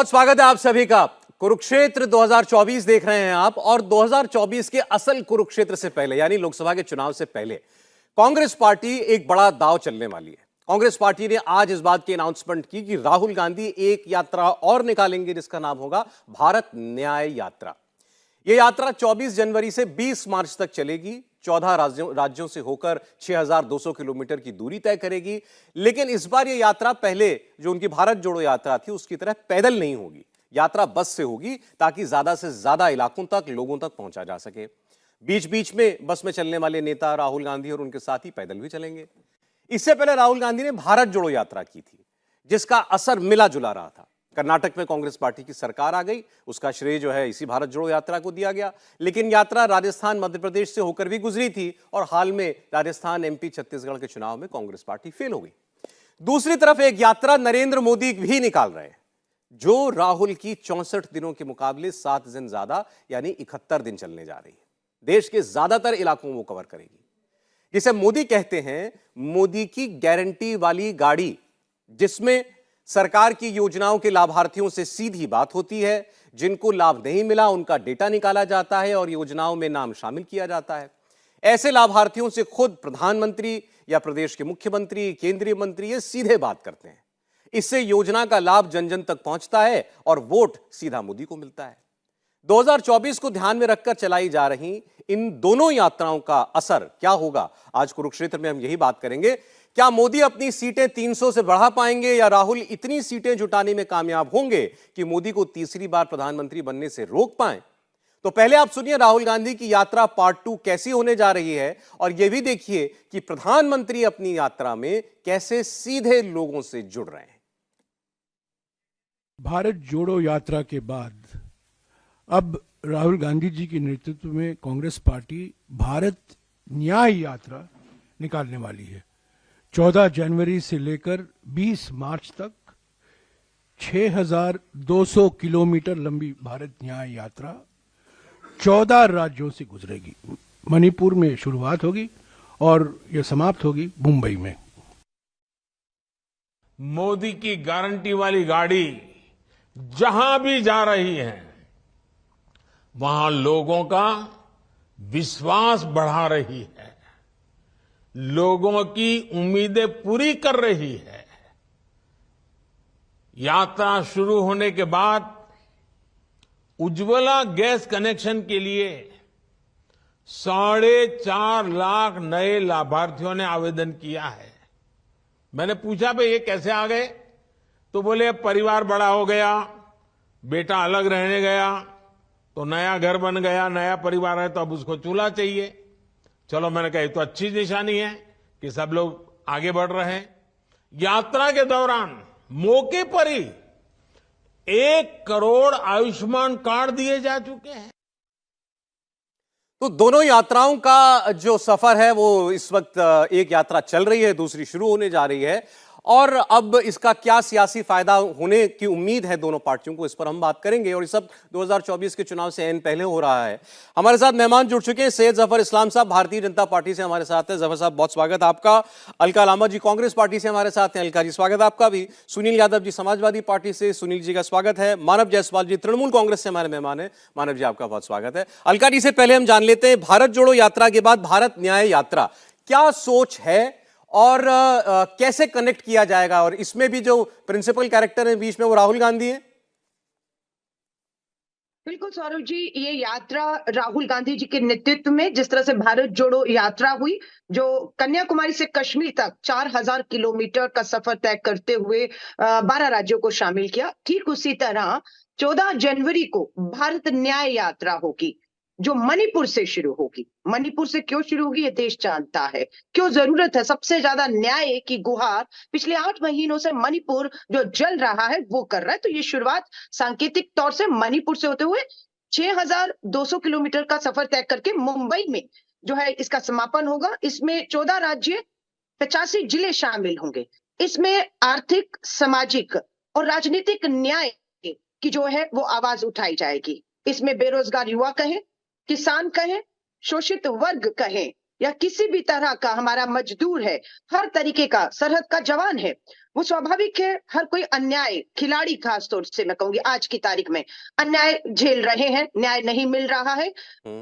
बहुत स्वागत है आप सभी का। कुरुक्षेत्र 2024 देख रहे हैं आप, और 2024 के असल कुरुक्षेत्र से पहले यानी लोकसभा के चुनाव से पहले कांग्रेस पार्टी एक बड़ा दांव चलने वाली है। कांग्रेस पार्टी ने आज इस बात की अनाउंसमेंट की कि राहुल गांधी एक यात्रा और निकालेंगे जिसका नाम होगा भारत न्याय यात्रा। यह यात्रा 24 जनवरी से 20 मार्च तक चलेगी। 14 राज्यों से होकर 6,200 किलोमीटर की दूरी तय करेगी। लेकिन इस बार यह यात्रा पहले जो उनकी भारत जोड़ो यात्रा थी उसकी तरह पैदल नहीं होगी। यात्रा बस से होगी ताकि ज्यादा से ज्यादा इलाकों तक, लोगों तक पहुंचा जा सके। बीच बीच में बस में चलने वाले नेता राहुल गांधी और उनके साथी पैदल भी चलेंगे। इससे पहले राहुल गांधी ने भारत जोड़ो यात्रा की थी जिसका असर मिला जुला रहा था। कर्नाटक में कांग्रेस पार्टी की सरकार आ गई, उसका श्रेय जो है इसी भारत जोड़ो यात्रा को दिया गया। लेकिन यात्रा राजस्थान, मध्य प्रदेश से होकर भी गुजरी थी, और हाल में राजस्थान, एमपी, छत्तीसगढ़ के चुनाव में कांग्रेस पार्टी फेल हो गई। दूसरी तरफ एक यात्रा नरेंद्र मोदी भी निकाल रहे हैं जो राहुल की 64 दिनों के मुकाबले 7 दिन ज्यादा यानी 71 दिन चलने जा रही है। देश के ज्यादातर इलाकों वो कवर करेगी। जिसे मोदी कहते हैं मोदी की गारंटी वाली गाड़ी, जिसमें सरकार की योजनाओं के लाभार्थियों से सीधी बात होती है। जिनको लाभ नहीं मिला उनका डेटा निकाला जाता है और योजनाओं में नाम शामिल किया जाता है। ऐसे लाभार्थियों से खुद प्रधानमंत्री या प्रदेश के मुख्यमंत्री, केंद्रीय मंत्री ये सीधे बात करते हैं। इससे योजना का लाभ जन जन तक पहुंचता है और वोट सीधा मोदी को मिलता है। 2024 को ध्यान में रखकर चलाई जा रही इन दोनों यात्राओं का असर क्या होगा, आज कुरुक्षेत्र में हम यही बात करेंगे। क्या मोदी अपनी सीटें 300 से बढ़ा पाएंगे या राहुल इतनी सीटें जुटाने में कामयाब होंगे कि मोदी को तीसरी बार प्रधानमंत्री बनने से रोक पाएं? तो पहले आप सुनिए राहुल गांधी की यात्रा पार्ट 2 कैसी होने जा रही है, और यह भी देखिए कि प्रधानमंत्री अपनी यात्रा में कैसे सीधे लोगों से जुड़ रहे हैं। भारत जोड़ो यात्रा के बाद अब राहुल गांधी जी के नेतृत्व में कांग्रेस पार्टी भारत न्याय यात्रा निकालने वाली है। 14 जनवरी से लेकर 20 मार्च तक 6,200 किलोमीटर लंबी भारत न्याय यात्रा 14 राज्यों से गुजरेगी। मणिपुर में शुरुआत होगी और यह समाप्त होगी मुंबई में। मोदी की गारंटी वाली गाड़ी जहां भी जा रही है वहां लोगों का विश्वास बढ़ा रही है, लोगों की उम्मीदें पूरी कर रही है। यात्रा शुरू होने के बाद उज्ज्वला गैस कनेक्शन के लिए 4.5 लाख नए लाभार्थियों ने आवेदन किया है। मैंने पूछा भाई ये कैसे आ गए, तो बोले परिवार बड़ा हो गया, बेटा अलग रहने गया तो नया घर बन गया, नया परिवार है तो अब उसको चूल्हा चाहिए। चलो मैंने कहा ये तो अच्छी निशानी है कि सब लोग आगे बढ़ रहे हैं। यात्रा के दौरान मौके पर ही 1 करोड़ आयुष्मान कार्ड दिए जा चुके हैं। तो दोनों यात्राओं का जो सफर है वो इस वक्त एक यात्रा चल रही है, दूसरी शुरू होने जा रही है, और अब इसका क्या सियासी फायदा होने की उम्मीद है दोनों पार्टियों को, इस पर हम बात करेंगे। और ये सब 2024 के चुनाव से पहले हो रहा है। हमारे साथ मेहमान जुड़ चुके हैं। सैयद जफर इस्लाम साहब भारतीय जनता पार्टी से हमारे साथ हैं। जफर साहब बहुत स्वागत आपका। अलका लामा जी कांग्रेस पार्टी से हमारे साथ हैं। अलका जी स्वागत आपका भी। सुनील यादव जी समाजवादी पार्टी से, सुनील जी का स्वागत है। मानव जायसवाल जी तृणमूल कांग्रेस से हमारे मेहमान है। मानव जी आपका बहुत स्वागत है। अलका जी से पहले हम जान लेते हैं भारत जोड़ो यात्रा के बाद भारत न्याय यात्रा क्या सोच है और कैसे कनेक्ट किया जाएगा, और इसमें भी जो प्रिंसिपल कैरेक्टर है बीच में वो राहुल गांधी है। बिल्कुल सौरभ जी, ये यात्रा राहुल गांधी जी के नेतृत्व में जिस तरह से भारत जोड़ो यात्रा हुई, जो कन्याकुमारी से कश्मीर तक 4,000 किलोमीटर का सफर तय करते हुए 12 राज्यों को शामिल किया, ठीक उसी तरह 14 जनवरी को भारत न्याय यात्रा होगी जो मणिपुर से शुरू होगी। मणिपुर से क्यों शुरू होगी ये देश जानता है, क्यों जरूरत है। सबसे ज्यादा न्याय की गुहार पिछले 8 महीनों से मणिपुर जो जल रहा है वो कर रहा है। तो ये शुरुआत सांकेतिक तौर से मणिपुर से होते हुए 6,200 किलोमीटर का सफर तय करके मुंबई में जो है इसका समापन होगा। इसमें 14 राज्य, 85 जिले शामिल होंगे। इसमें आर्थिक, सामाजिक और राजनीतिक न्याय की जो है वो आवाज उठाई जाएगी। इसमें बेरोजगार युवा कहें, किसान कहें, शोषित वर्ग कहें, या किसी भी तरह का हमारा मजदूर है, हर तरीके का, सरहद का जवान है, वो स्वाभाविक है। हर कोई अन्याय, खिलाड़ी खास तौर से मैं कहूंगी आज की तारीख में अन्याय झेल रहे हैं, न्याय नहीं मिल रहा है।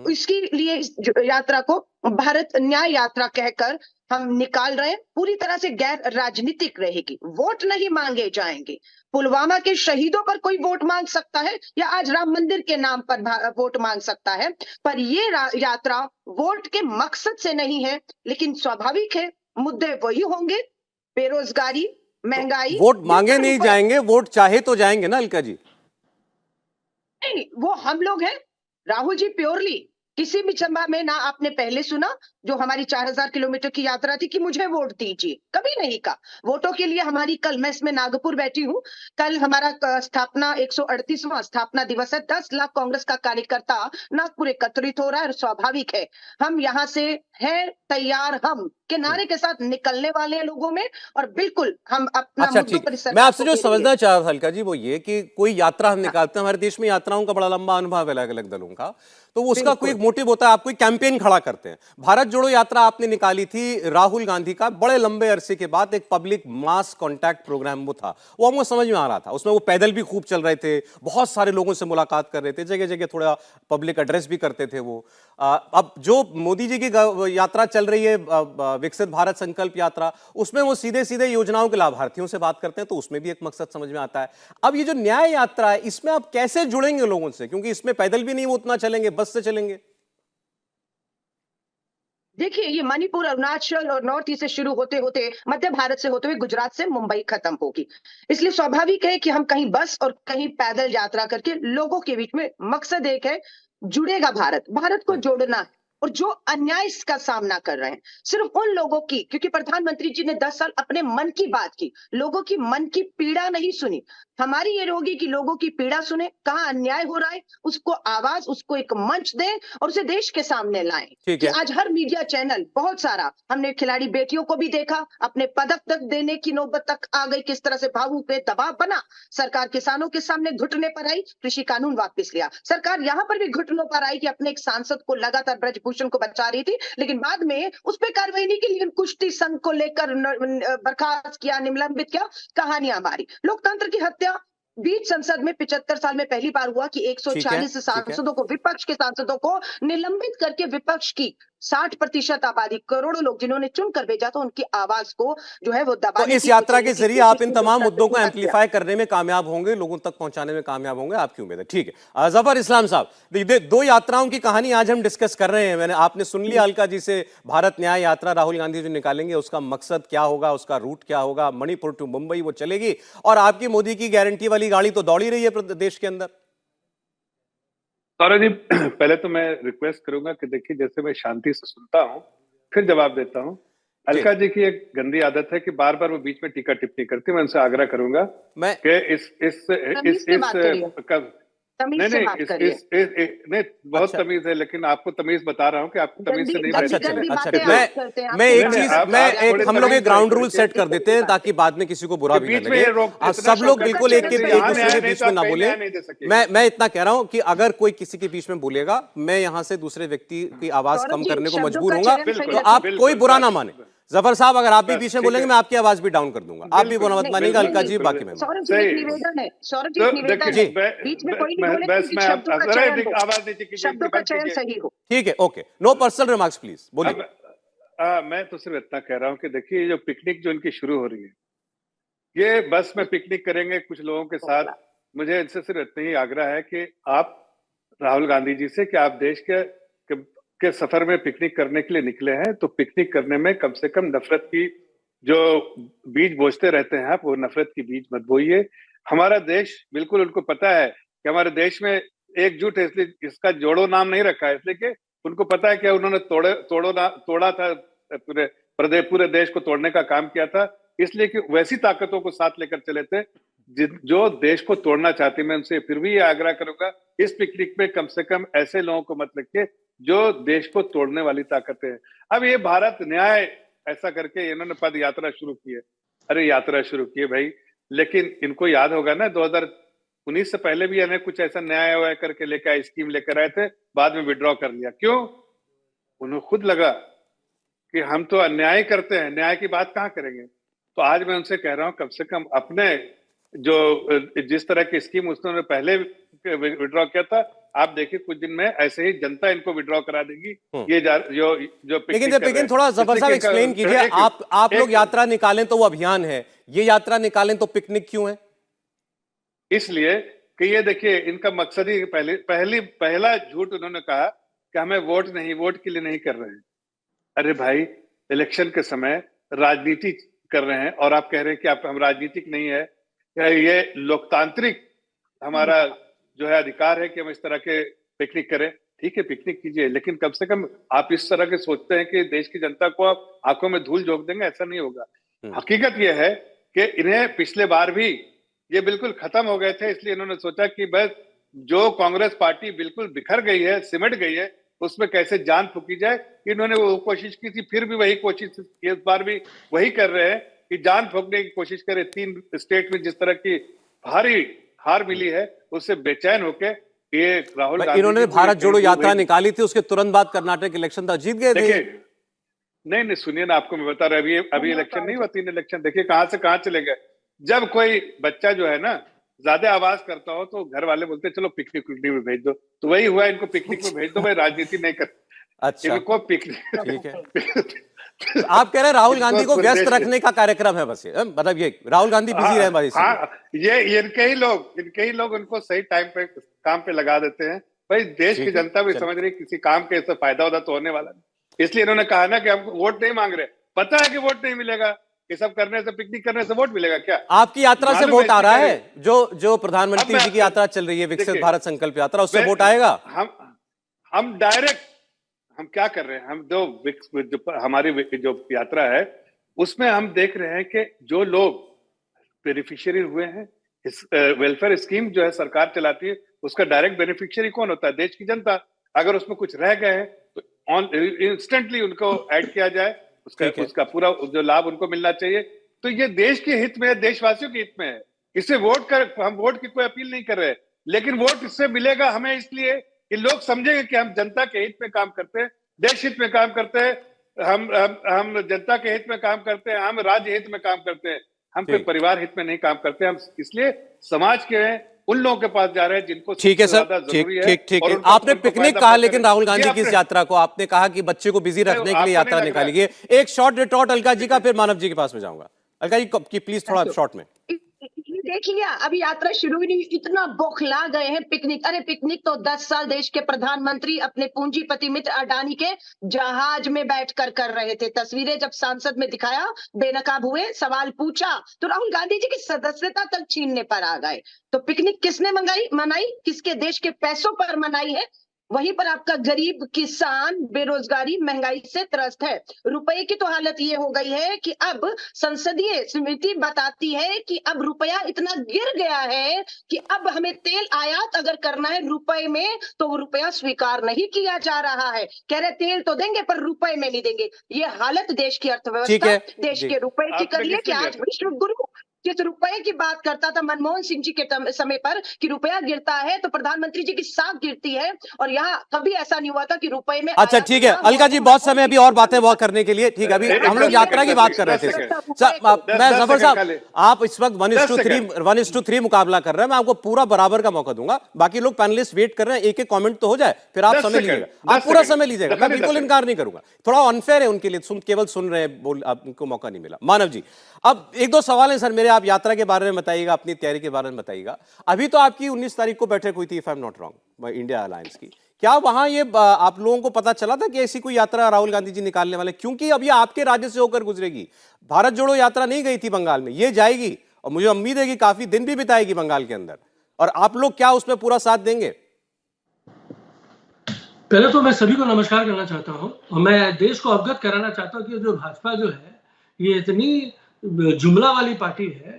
इसके लिए इस यात्रा को भारत न्याय यात्रा कहकर हम निकाल रहे हैं। पूरी तरह से गैर राजनीतिक रहेगी, वोट नहीं मांगे जाएंगे। पुलवामा के शहीदों पर कोई वोट मांग सकता है या आज राम मंदिर के नाम पर वोट मांग सकता है, पर ये यात्रा वोट के मकसद से नहीं है। लेकिन स्वाभाविक है मुद्दे वही होंगे, बेरोजगारी, महंगाई। वोट मांगे नहीं जाएंगे, वोट चाहे तो जाएंगे ना अलका जी। नहीं, वो हम लोग हैं। राहुल जी प्योरली किसी भी सभा में ना आपने पहले सुना जो हमारी 4000 किलोमीटर की यात्रा थी कि मुझे वोट दीजिए, कभी नहीं कहा। वोटों के लिए हमारी कल, मैं इसमें नागपुर बैठी हूँ, कल हमारा स्थापना 138वां स्थापना दिवस है। 10 लाख कांग्रेस का कार्यकर्ता नागपुर एकत्रित हो रहा है और स्वाभाविक है हम यहाँ से हैं तैयार, हम के नारे के साथ निकलने वाले हैं लोगों में। और बिल्कुल हम अपना अच्छा मुद्दों ठीक, पर मैं आपसे जो सरकार को समझना चाह रहा था अलका जी वो ये कि कोई यात्रा हम निकालते हैं, हमारे देश में यात्राओं का बड़ा लंबा अनुभव है अलग अलग दलों का, तो उसका कोई एक मोटिव होता है, आप कोई कैंपेन खड़ा करते हैं। भारत जोड़ो यात्रा आपने निकाली थी राहुल गांधी का, बड़े लंबे अरसे के बाद एक पब्लिक मास कांटेक्ट प्रोग्राम वो था, वो हमको समझ में आ रहा था। उसमें वो पैदल भी खूब चल रहे थे, बहुत सारे लोगों से मुलाकात कर रहे थे, जगह जगह थोड़ा पब्लिक एड्रेस भी करते थे वो। अब जो मोदी जी की यात्रा चल रही है विकसित भारत संकल्प यात्रा, उसमें वो सीधे सीधे योजनाओं के लाभार्थियों से बात करते हैं, तो उसमें भी एक मकसद समझ में आता है। अब ये जो न्याय यात्रा है, इसमें आप कैसे जुड़ेंगे लोगों से, क्योंकि इसमें पैदल भी नहीं वो उतना चलेंगे, बस से चलेंगे। देखिए, ये मणिपुर, अरुणाचल और नॉर्थ ईस्ट से शुरू होते होते मध्य भारत से होते हुए गुजरात से मुंबई खत्म होगी। इसलिए स्वाभाविक है कि हम कहीं बस और कहीं पैदल यात्रा करके लोगों के बीच में, मकसद एक है, जुड़ेगा भारत, भारत को जोड़ना है। और जो अन्याय इसका सामना कर रहे हैं सिर्फ उन लोगों की, क्योंकि प्रधानमंत्री जी ने 10 साल अपने मन की बात की, लोगों की मन की पीड़ा नहीं सुनी। हमारी ये होगी कि लोगों की पीड़ा सुने, कहाँ अन्याय हो रहा है उसको आवाज, उसको एक मंच दें और उसे देश के सामने लाएं। ठीक कि है। आज हर मीडिया चैनल, बहुत सारा, हमने खिलाड़ी बेटियों को भी देखा, अपने पदक तक देने की नौबत तक आ गई, किस तरह से भावुक पे दबाव बना। सरकार किसानों के सामने घुटने पर आई, कृषि कानून वापस लिया। सरकार यहाँ पर भी घुटनों पर आई कि अपने एक सांसद को लगातार ब्रजभूषण को बचा रही थी, लेकिन बाद में उस पर कार्रवाई नहीं की, लेकिन कुश्ती संघ को लेकर बर्खास्त किया, निलंबित किया। कहानियां हमारी लोकतंत्र की हत्या बीच संसद में 75 साल में पहली बार हुआ कि ठीक है, 140 ठीक है। सांसदों को, विपक्ष के सांसदों को निलंबित करके विपक्ष की 60% आबादी, करोड़ों लोग जिन्होंने चुनकर भेजा था, उनकी आवाज को जो है वो तो दबाने इस की यात्रा कोशिश के की। जरिए आप इन तमाम मुद्दों को हत्या। एम्पलीफाई करने में कामयाब होंगे, लोगों तक पहुंचाने में कामयाब होंगे, आपकी उम्मीद है। ठीक है, जफर इस्लाम साहब, दो यात्राओं की कहानी आज हम डिस्कस कर रहे हैं। आपने सुन लिया अलका जी से, भारत न्याय यात्रा राहुल गांधी जो निकालेंगे उसका मकसद क्या होगा, उसका रूट क्या होगा, मणिपुर टू मुंबई वो चलेगी, और आपकी मोदी की गारंटी वाली गाड़ी तो दौड़ी रही है देश के अंदर। सौरभ जी, पहले तो मैं रिक्वेस्ट करूंगा कि देखिए, जैसे मैं शांति से सुनता हूँ फिर जवाब देता हूँ। अलका जी की एक गंदी आदत है कि बार बार वो बीच में टीका टिप्पणी करती है। मैं उनसे आग्रह करूंगा मैं कि तमीज से बात करिए। नहीं, बहुत अच्छा। तमीज है, लेकिन आपको तमीज बता रहा हूँ कि आपको तमीज से नहीं अच्छा रहना चले, चाहिए। अच्छा बातें मैं आप करते हैं, मैं आप एक नहीं, चीज, आप मैं एक थोड़े हम लोग तमीज एक ग्राउंड से रूल सेट कर देते हैं ताकि बाद में किसी को बुरा भी ना बीच में लगे। ये रोक, इतना सब लोग शौक बिल्कुल करते एक हैं, एक यहाँ दूसरे न्याय के नहीं बीच तो में आप ना कहीं बोले। न्याय नहीं दे सकेंगे। मैं इतना कह रहा हूं कि अगर कोई किसी के बीच में बोलेगा, मैं यहां से दूसरे व्यक्ति की आवाज सौरभ कम जी, करने को शब्दों मजबूर का होऊंगा, चयन सही तो रखें। आप कोई बुरा ना बस, माने। जफर साहब, अगर आप भी बस, बीच में ठीक बोलेंगे है। मैं आपकी आवाज भी डाउन कर दूंगा। आप भी बिल्कुल, बुरा मत नहीं, मानिएगा, नहीं, अलका नहीं, जी, बाकी मैं सौरभ जी, सही एक निवेदन है, सौरभ जी, तो एक निवेदन जी। है, बीच में कोई नहीं बोलेगा, बस लेकिन मैं शब्दों का अरे चयन हो, आवाज नीचे कीजिए, शब्दों इनकी का बंद चयन कीजिए। सही हो। ठीक है, okay, no personal remarks please, बोलिए। अब मैं तो सिर्फ इतना कह रहा हूँ कि देखिए, ये जो पिकनिक जो इनकी शुरू हो रही है, ये बस में पिकनिक करेंगे कुछ लोगों के साथ। मुझे इनसे सिर्फ इतना ही आग्रह है कि आप राहुल गांधी जी से, कि आप देश के सफर में पिकनिक करने के लिए निकले हैं, तो पिकनिक करने में कम से कम नफरत की जो बीज बोते रहते हैं आप, वो नफरत की बीज मत बोइए। हमारा देश, बिल्कुल उनको पता है कि हमारे देश में एकजुट है, इसलिए इसका जोड़ो नाम नहीं रखा है, इसलिए कि उनको पता है कि उन्होंने तोड़ा था, पूरे देश को तोड़ने का काम किया था, इसलिए कि वैसी ताकतों को साथ लेकर चले थे जो देश को तोड़ना चाहती। मैं उनसे फिर भी ये आग्रह करूंगा, इस पिकनिक में कम से कम ऐसे लोगों को मत रखिए जो देश को तोड़ने वाली ताकतें हैं। अब ये भारत न्याय ऐसा करके इन्होंने पद यात्रा शुरू की है। अरे यात्रा शुरू की है भाई, लेकिन इनको याद होगा ना 2019 से पहले भी इन्हें कुछ ऐसा न्याय वाय करके लेकर आए, स्कीम लेकर आए थे, बाद में विड्रॉ कर लिया। क्यों? उन्हें खुद लगा कि हम तो अन्याय करते हैं, न्याय की बात कहां करेंगे। तो आज मैं उनसे कह रहा हूं कम से कम अपने जो जिस तरह की स्कीम उन्होंने पहले विड्रॉ किया था, आप देखिए कुछ दिन में ऐसे ही जनता इनको विड्रॉ करा देगी। ये जो लेकिन थोड़ा जफर साहब एक्सप्लेन कीजिए, आप लोग यात्रा निकालें तो वो अभियान है, ये यात्रा निकालें तो पिकनिक क्यों है? इसलिए कि ये देखिए इनका मकसद ही पहला झूठ उन्होंने कहा कि हमें वोट के लिए नहीं कर रहे हैं। अरे भाई, इलेक्शन के समय राजनीति कर रहे हैं और आप कह रहे हैं कि हम राजनीतिक नहीं है। ये लोकतांत्रिक हमारा जो है अधिकार है कि हम इस तरह के पिकनिक करें। ठीक है, पिकनिक कीजिए, लेकिन कम से कम आप इस तरह के सोचते हैं कि देश की जनता को आप आंखों में धूल झोंक देंगे, ऐसा नहीं होगा। हकीकत यह है कि इन्हें पिछले बार भी ये बिल्कुल खत्म हो गए थे, इसलिए इन्होंने सोचा कि बस जो कांग्रेस पार्टी बिल्कुल बिखर गई है, सिमट गई है, उसमें कैसे जान फूकी जाए। इन्होंने वो कोशिश की थी, फिर भी वही कोशिश इस बार भी वही कर रहे हैं कि जान फूकने की कोशिश करे। 3 स्टेट में जिस तरह की भारी हार मिली है, उससे बेचैन होके ये राहुल गांधी इन्होंने भारत जोड़ो यात्रा निकाली थी, उसके तुरंत बाद कर्नाटक इलेक्शन था, जीत गए थे। नहीं सुनिए ना, आपको मैं बता रहा हूं, अभी इलेक्शन नहीं हुआ, 3 इलेक्शन देखिए कहां से कहां चले गए। जब कोई बच्चा जो है ना ज्यादा आवाज करता हो तो घर वाले बोलते चलो पिकनिक में भेज दो, तो वही हुआ, इनको पिकनिक में भेज दो, भाई राजनीति नहीं कर। अच्छा, इनको पिकनिक। ठीक है। आप कह रहे हैं राहुल गांधी को व्यस्त रखने का कार्यक्रम है बस, ये मतलब ये राहुल गांधी बिजी रहे बस। ये इनके ही लोग उनको सही टाइम पे काम पे लगा देते हैं। भाई देश की जनता भी समझ रही किसी काम के इससे फायदा होता तो होने वाला नहीं, इसलिए इन्होंने कहा ना कि हम वोट नहीं मांग रहे। पता है कि वोट नहीं मिलेगा, ये सब करने से, पिकनिक करने से वोट मिलेगा क्या? आपकी यात्रा से वोट आ रहा है, जो प्रधानमंत्री जी की यात्रा चल रही है, विकसित भारत संकल्प यात्रा, उससे वोट आएगा? हम डायरेक्ट हम क्या कर रहे हैं, हम जो हमारी जो यात्रा है उसमें हम देख रहे हैं कि जो लोग बेनिफिशियरी हुए हैं, इस वेलफेयर स्कीम जो है सरकार चलाती है, उसका डायरेक्ट बेनिफिशियरी कौन होता है? देश की जनता। अगर उसमें कुछ रह गए हैं तो इंस्टेंटली उनको ऐड किया जाए, उसका पूरा जो लाभ उनको मिलना चाहिए। तो ये देश के हित में है, देशवासियों के हित में है। इससे हम वोट की कोई अपील नहीं कर रहे, लेकिन वोट इससे मिलेगा हमें इसलिए कि लोग समझेंगे कि हम जनता के हित में काम करते हैं, देश हित में काम करते हैं, हम जनता के हित में काम करते हैं, हम राज्य हित में काम करते हैं, हम कोई परिवार हित में नहीं काम करते। हम इसलिए समाज के उन लोगों के पास जा रहे हैं जिनको ठीक है सर, ठीक। आपने पिकनिक कहा, लेकिन राहुल गांधी की इस यात्रा को आपने कहा कि बच्चे को बिजी रखने के लिए यात्रा निकाली गई। एक शॉर्ट रिटॉर्ट अलका जी का, फिर मानव जी के पास में जाऊंगा। अलका जी प्लीज थोड़ा शॉर्ट में। देखिए, अभी यात्रा शुरू ही नहीं, इतना बौखला गए हैं पिकनिक। अरे पिकनिक तो 10 साल देश के प्रधानमंत्री अपने पूंजीपति मित्र अडानी के जहाज में बैठकर कर रहे थे। तस्वीरें जब सांसद में दिखाया, बेनकाब हुए, सवाल पूछा तो राहुल गांधी जी की सदस्यता तक छीनने पर आ गए। तो पिकनिक किसने मनाई, किसके देश के पैसों पर मनाई है? वहीं पर आपका गरीब किसान बेरोजगारी महंगाई से त्रस्त है। रुपए की तो हालत ये हो गई है कि अब संसदीय समिति बताती है कि अब रुपया इतना गिर गया है कि अब हमें तेल आयात अगर करना है रुपए में तो वो रुपया स्वीकार नहीं किया जा रहा है। कह रहे तेल तो देंगे पर रुपए में नहीं देंगे। ये हालत देश की अर्थव्यवस्था, देश के रुपए की करिए कि आज विश्व गुरु जिस रुपए की बात करता था मनमोहन सिंह जी के समय पर कि रुपया गिरता है तो प्रधानमंत्री जी की साख गिरती है, और यहाँ कभी ऐसा नहीं हुआ था कि रुपए में। अच्छा ठीक है अलका जी, बहुत समय अभी और बातें बहुत करने के लिए, ठीक है, अभी हम लोग यात्रा की बात कर रहे थे। मैं जफर साहब, आप इस वक्त 1:3 मुकाबला कर रहे हैं, मैं आपको पूरा बराबर का मौका दूंगा। बाकी लोग पैनलिस्ट वेट कर रहे हैं, एक एक कमेंट तो हो जाए, फिर आप समय लीजिएगा, आप पूरा समय लीजिएगा, मैं बिल्कुल इनकार नहीं करूंगा। थोड़ा अनफेयर है उनके लिए, केवल सुन रहे हैं, आपको मौका नहीं मिला। मानव जी, अब 1-2 सवाल है सर मेरे, आप यात्रा के बारे में बताइएगा, अपनी तैयारी के बारे में बताइएगा। अभी तो आपकी 19 तारीख को बैठक हुई थी, if I am not wrong, India alliance की। क्या वहां ये आप लोगों को पता चला था कि ऐसी कोई यात्रा राहुल गांधी जी निकालने वाले? क्योंकि अब ये आपके राज्य से होकर गुजरेगी। भारत जोड़ो यात्रा नहीं गई थी बंगाल में, ये जाएगी और मुझे उम्मीद है कि काफी दिन भी बिताएगी बंगाल के अंदर। और आप लोग क्या उसमें पूरा साथ देंगे? पहले तो मैं सभी को नमस्कार करना चाहता हूं और मैं देश को अवगत कराना चाहता हूं कि जो भाजपा जो है ये इतनी जुमला वाली पार्टी है,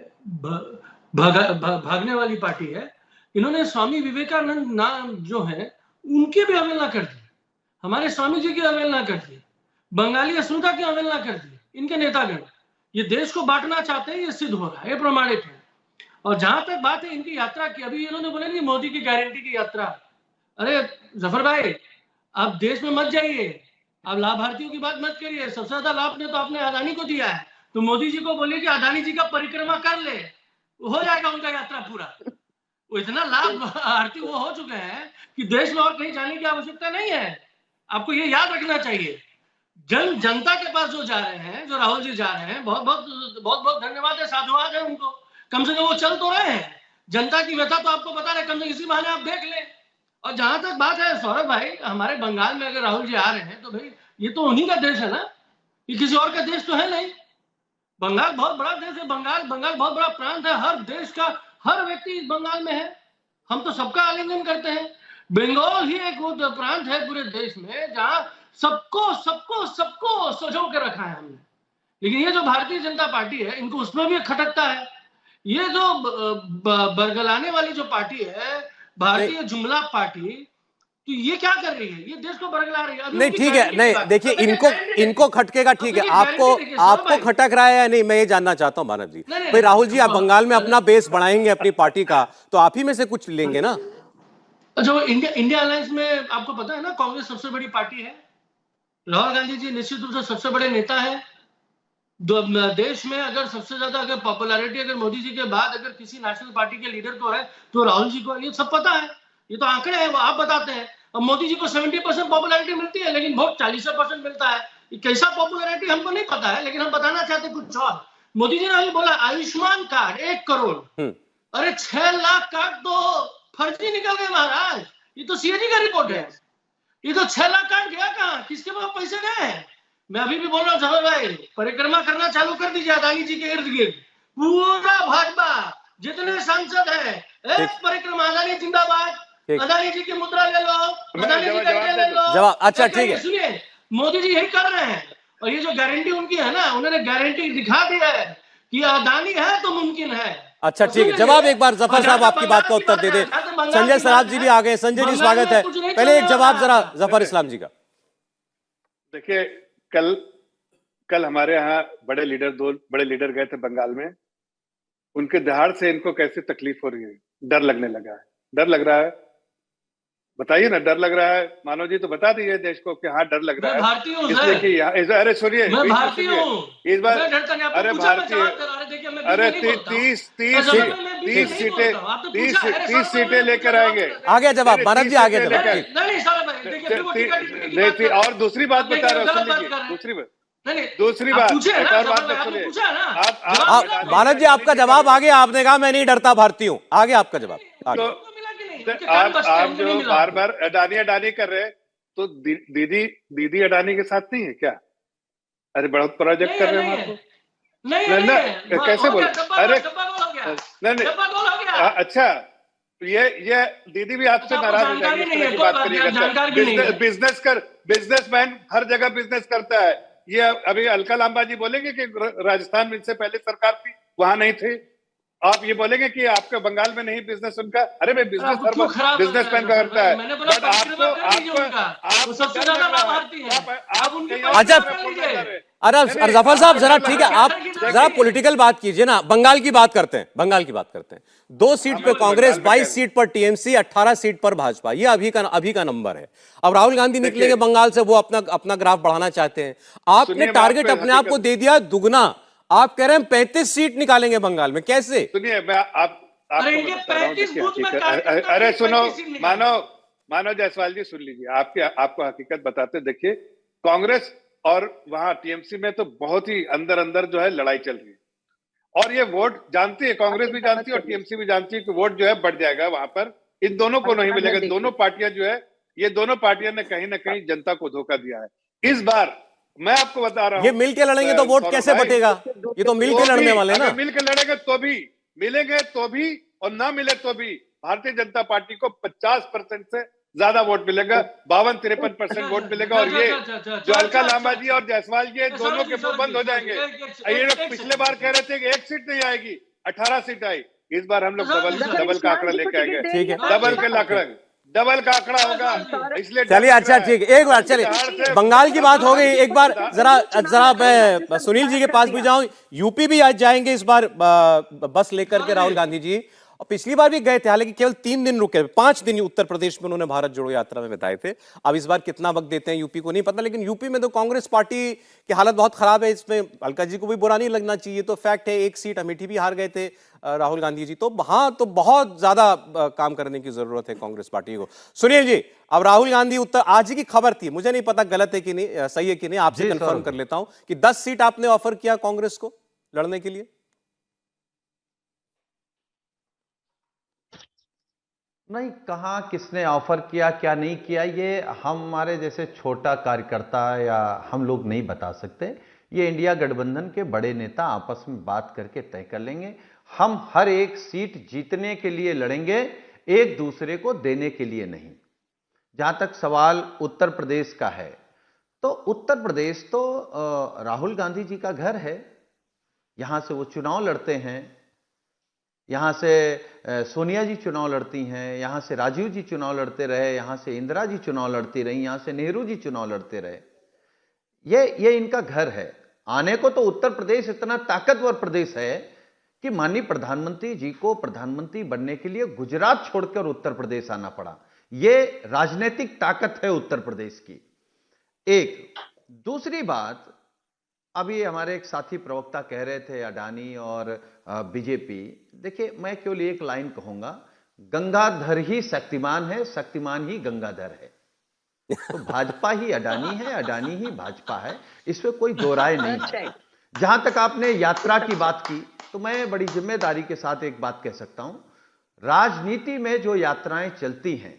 भागने वाली पार्टी है। इन्होंने स्वामी विवेकानंद नाम जो है उनकी भी अवहेलना कर दी, हमारे स्वामी जी की अवहेलना कर दी, बंगाली अस्मिता की अवहेलना कर दी। इनके नेतागण ये देश को बांटना चाहते हैं, ये सिद्ध हो रहा है, ये प्रमाणित है। और जहां तक बात है इनकी यात्रा की, अभी इन्होंने बोला नहीं मोदी की गारंटी की यात्रा। अरे जफर भाई, आप देश में मत जाइए, आप लाभार्थियों की बात मत करिए। सबसे ज्यादा लाभ ने तो आपने अडानी को दिया है, तो मोदी जी को बोलिए कि अदानी जी का परिक्रमा कर ले, हो जाएगा उनका यात्रा पूरा। वो इतना लाभार्थी वो हो चुके हैं कि देश में और कहीं जाने की आवश्यकता नहीं है। आपको ये याद रखना चाहिए। जनता के पास जो जा रहे हैं, जो राहुल जी जा रहे हैं, बहुत धन्यवाद है, साधुवाद है उनको। कम से कम वो चल तो रहे हैं। जनता की व्यथा तो आपको बता रहे, कम से कम इसी बहाने आप देख लें। और जहां तक बात है सौरभ भाई, हमारे बंगाल में अगर राहुल जी आ रहे हैं तो भाई ये तो उन्हीं का देश है ना, ये किसी और का देश तो है नहीं। बंगाल बहुत बड़ा देश है, बंगाल बहुत बड़ा प्रांत है। हर देश का हर व्यक्ति इस बंगाल में है। हम तो सबका आलिंगन करते हैं। बंगाल ही एक वो प्रांत है पूरे देश में जहां सबको सजो के रखा है हमने। लेकिन ये जो भारतीय जनता पार्टी है, इनको उसमें भी खटकता है। ये जो बरगलाने वाली जो पार्टी है, भारतीय जुमला पार्टी, तो ये क्या कर रही है? ये देश को बरगला रही है। नहीं ठीक है, नहीं देखिए, इनको खटकेगा, ठीक है। आपको खटक रहा है या नहीं, मैं ये जानना चाहता हूं मानव जी। भाई राहुल जी, आप बंगाल में अपना बेस बढ़ाएंगे अपनी पार्टी का, तो आप ही में से कुछ लेंगे ना। जो इंडिया अलायंस में आपको पता है ना, कांग्रेस सबसे बड़ी पार्टी है। राहुल गांधी जी निश्चित रूप से सबसे बड़े नेता है। देश में अगर सबसे ज्यादा अगर पॉपुलैरिटी अगर मोदी जी के बाद अगर किसी नेशनल पार्टी के लीडर को है तो राहुल जी को। ये सब पता है, ये तो आंकड़े हैं, वो आप बताते हैं। अब मोदी जी को 70% पॉपुलैरिटी मिलती है, लेकिन वोट 40% मिलता है। ये कैसा पॉपुलैरिटी हमको नहीं पता है, लेकिन हम बताना चाहते कुछ और। मोदी जी ने अभी बोला आयुष्मान कार्ड 1 करोड़, अरे 6 लाख कार्ड तो फर्जी निकल गए महाराज। ये तो सीएजी का रिपोर्ट है। ये तो 6 लाख कार्ड गया कहाँ, किसके पास पैसे गए? मैं अभी भी बोल रहा हूँ साहब भाई, परिक्रमा करना चालू कर दीजिए अदानी जी के इर्द गिर्द। पूरा भाजपा जितने सांसद है, एक परिक्रमा, अदानी जिंदाबाद, अदानी जी की मुद्रा ले लो, अदानी जी का ले लो। जवाब अच्छा ठीक है। सुनिए, मोदी जी यही कर रहे हैं। और ये जो गारंटी उनकी है ना, उन्होंने गारंटी दिखा दी है कि अदानी है तो मुमकिन है। अच्छा ठीक है, जवाब एक बार जफर साहब आपकी बात का उत्तर दे दे। संजय सराफ जी भी आ गए। संजय जी स्वागत है। पहले एक जवाब जरा जफर इस्लाम जी का। देखिए, कल हमारे यहाँ दो बड़े लीडर गए थे बंगाल में। उनके दहाड़ से इनको कैसी तकलीफ हो रही है, डर लगने लगा है। डर लग रहा है, बताइए ना, डर लग रहा है। मानव जी तो बता दीजिए देश को कि हाँ डर लग रहा है, इसलिए कि अरे सुनिए, मैं भारतीय हूँ इस बार, अरे भारतीय, अरे 30 सीटें लेकर आएंगे। आ गया जवाब, मानव जी आ गया जवाब। नहीं थी। और दूसरी बात बता रहा हूँ, सुन लीजिए। दूसरी बात, एक और बात सुनिए। मानव जी आपका जवाब आ गया। आपने कहा मैं नहीं डरता, भारतीय हूँ। आ गया आपका जवाब। आप जो बार बार अडानी कर रहे हैं, तो दीदी अडानी के साथ नहीं है क्या? अरे बड़ा प्रोजेक्ट कर रहे हैं आप। नहीं, कैसे बोल? अरे नहीं, अच्छा, ये दीदी भी आपसे नाराज हो जाएगी इस तरह की बात करिएगा। बिजनेसमैन हर जगह बिजनेस करता है। ये अभी अलका लांबा जी बोलेंगे कि राजस्थान में इससे पहले सरकार थी, वहां नहीं थे। आप ये बोलेंगे कि आपके बंगाल में नहीं बिजनेस उनका। अरे भाई, बिजनेस बिजनेसमैन का करता है। बट अच्छा, अरे जफर साहब जरा ठीक है, आप जरा पॉलिटिकल बात कीजिए ना। बंगाल की बात करते हैं, 2 सीट पे कांग्रेस, 22 सीट पर टीएमसी, 18 सीट पर भाजपा। ये अभी का नंबर है। अब राहुल गांधी निकलेंगे बंगाल से, वो अपना ग्राफ बढ़ाना चाहते हैं। आपने टारगेट अपने आप को दे दिया दुगना। आप कह रहे हैं 35 सीट निकालेंगे बंगाल में, कैसे? सुनिए, मैं अरे सुनो, मानव जायसवाल जी, सुन लीजिए। आपको हकीकत बताते, देखिए कांग्रेस और वहां टीएमसी में तो बहुत ही अंदर जो है लड़ाई चल रही है। और ये वोट जानती है, कांग्रेस भी जानती है और टीएमसी भी जानती है कि वोट जो है बढ़ जाएगा वहां पर। इन दोनों को नहीं मिलेगा। दोनों पार्टियां जो है, ये दोनों पार्टियां ने कहीं ना कहीं जनता को धोखा दिया है। इस बार मैं आपको बता रहा हूं, ये मिलके लड़ेंगे तो वोट कैसे बटेगा? ये तो मिलके लड़ने वाले ना। मिलके लड़ेंगे तो भी, मिलेंगे तो भी, और ना मिले तो भी भारतीय जनता पार्टी को 50% से ज्यादा वोट मिलेगा। 52-53% वोट मिलेगा। और ये जो अलका लांबा जी और जायसवाल जी, दोनों के मुंह बंद हो जाएंगे। ये लोग पिछले बार कह रहे थे कि 1 सीट नहीं आएगी, 18 सीट आई। इस बार हम लोग डबल का आंकड़ा लेके आएंगे। ठीक है, डबल का आंकड़ा होगा। इसलिए चलिए, अच्छा ठीक है, एक बार चलिए, बंगाल की बात हो गई। एक बार जरा मैं सुनील जी के पास भी जाऊं। यूपी भी आज जाएंगे इस बार बस लेकर के राहुल गांधी जी। और पिछली बार भी गए थे, हालांकि केवल 3 दिन रुके, 5 दिन उत्तर प्रदेश में उन्होंने भारत जोड़ो यात्रा में बिताए थे। अब इस बार कितना वक्त देते हैं यूपी को नहीं पता, लेकिन यूपी में तो कांग्रेस पार्टी की हालत बहुत खराब है। इसमें अलका जी को भी बुरा नहीं लगना चाहिए, तो फैक्ट है, एक सीट अमेठी भी हार गए थे राहुल गांधी जी, तो वहां तो बहुत ज्यादा काम करने की जरूरत है कांग्रेस पार्टी को। सुनील जी, अब राहुल गांधी उत्तर, आज ही की खबर थी, मुझे नहीं पता गलत है कि नहीं, सही है कि नहीं, आपसे कंफर्म कर लेता हूं कि 10 सीट आपने ऑफर किया कांग्रेस को लड़ने के लिए। नहीं, कहाँ किसने ऑफर किया क्या नहीं किया, ये हमारे जैसे छोटा कार्यकर्ता या हम लोग नहीं बता सकते। ये इंडिया गठबंधन के बड़े नेता आपस में बात करके तय कर लेंगे। हम हर एक सीट जीतने के लिए लड़ेंगे, एक दूसरे को देने के लिए नहीं। जहां तक सवाल उत्तर प्रदेश का है, तो उत्तर प्रदेश तो राहुल गांधी जी का घर है। यहां से वो चुनाव लड़ते हैं, यहां से सोनिया जी चुनाव लड़ती हैं, यहां से राजीव जी चुनाव लड़ते रहे, यहां से इंदिरा जी चुनाव लड़ती रही, यहां से नेहरू जी चुनाव लड़ते रहे। ये इनका घर है। आने को तो उत्तर प्रदेश इतना ताकतवर प्रदेश है कि माननीय प्रधानमंत्री जी को प्रधानमंत्री बनने के लिए गुजरात छोड़कर उत्तर प्रदेश आना पड़ा। यह राजनीतिक ताकत है उत्तर प्रदेश की। एक दूसरी बात, अभी हमारे एक साथी प्रवक्ता कह रहे थे अडानी और बीजेपी, देखिए मैं केवल एक लाइन कहूंगा, गंगाधर ही शक्तिमान है, शक्तिमान ही गंगाधर है। तो भाजपा ही अडानी है, अडानी ही भाजपा है, इसमें कोई दो राय नहीं है। जहां तक आपने यात्रा की बात की, तो मैं बड़ी जिम्मेदारी के साथ एक बात कह सकता हूं, राजनीति में जो यात्राएं चलती हैं,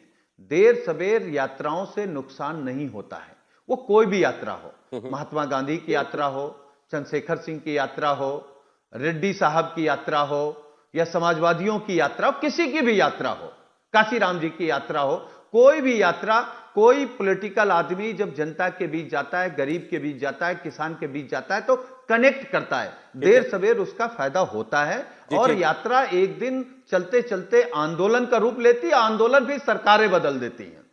देर सवेर यात्राओं से नुकसान नहीं होता है। वो कोई भी यात्रा हो, महात्मा गांधी की यात्रा हो, चंद्रशेखर सिंह की यात्रा हो, रेड्डी साहब की यात्रा हो, या समाजवादियों की यात्रा हो, किसी की भी यात्रा हो, काशीराम जी की यात्रा हो, कोई भी यात्रा, कोई पॉलिटिकल आदमी जब जनता के बीच जाता है, गरीब के बीच जाता है, किसान के बीच जाता है, तो कनेक्ट करता है, देर सवेर उसका फायदा होता है। और यात्रा एक दिन चलते चलते आंदोलन का रूप लेती है, आंदोलन भी सरकारें बदल देती हैं।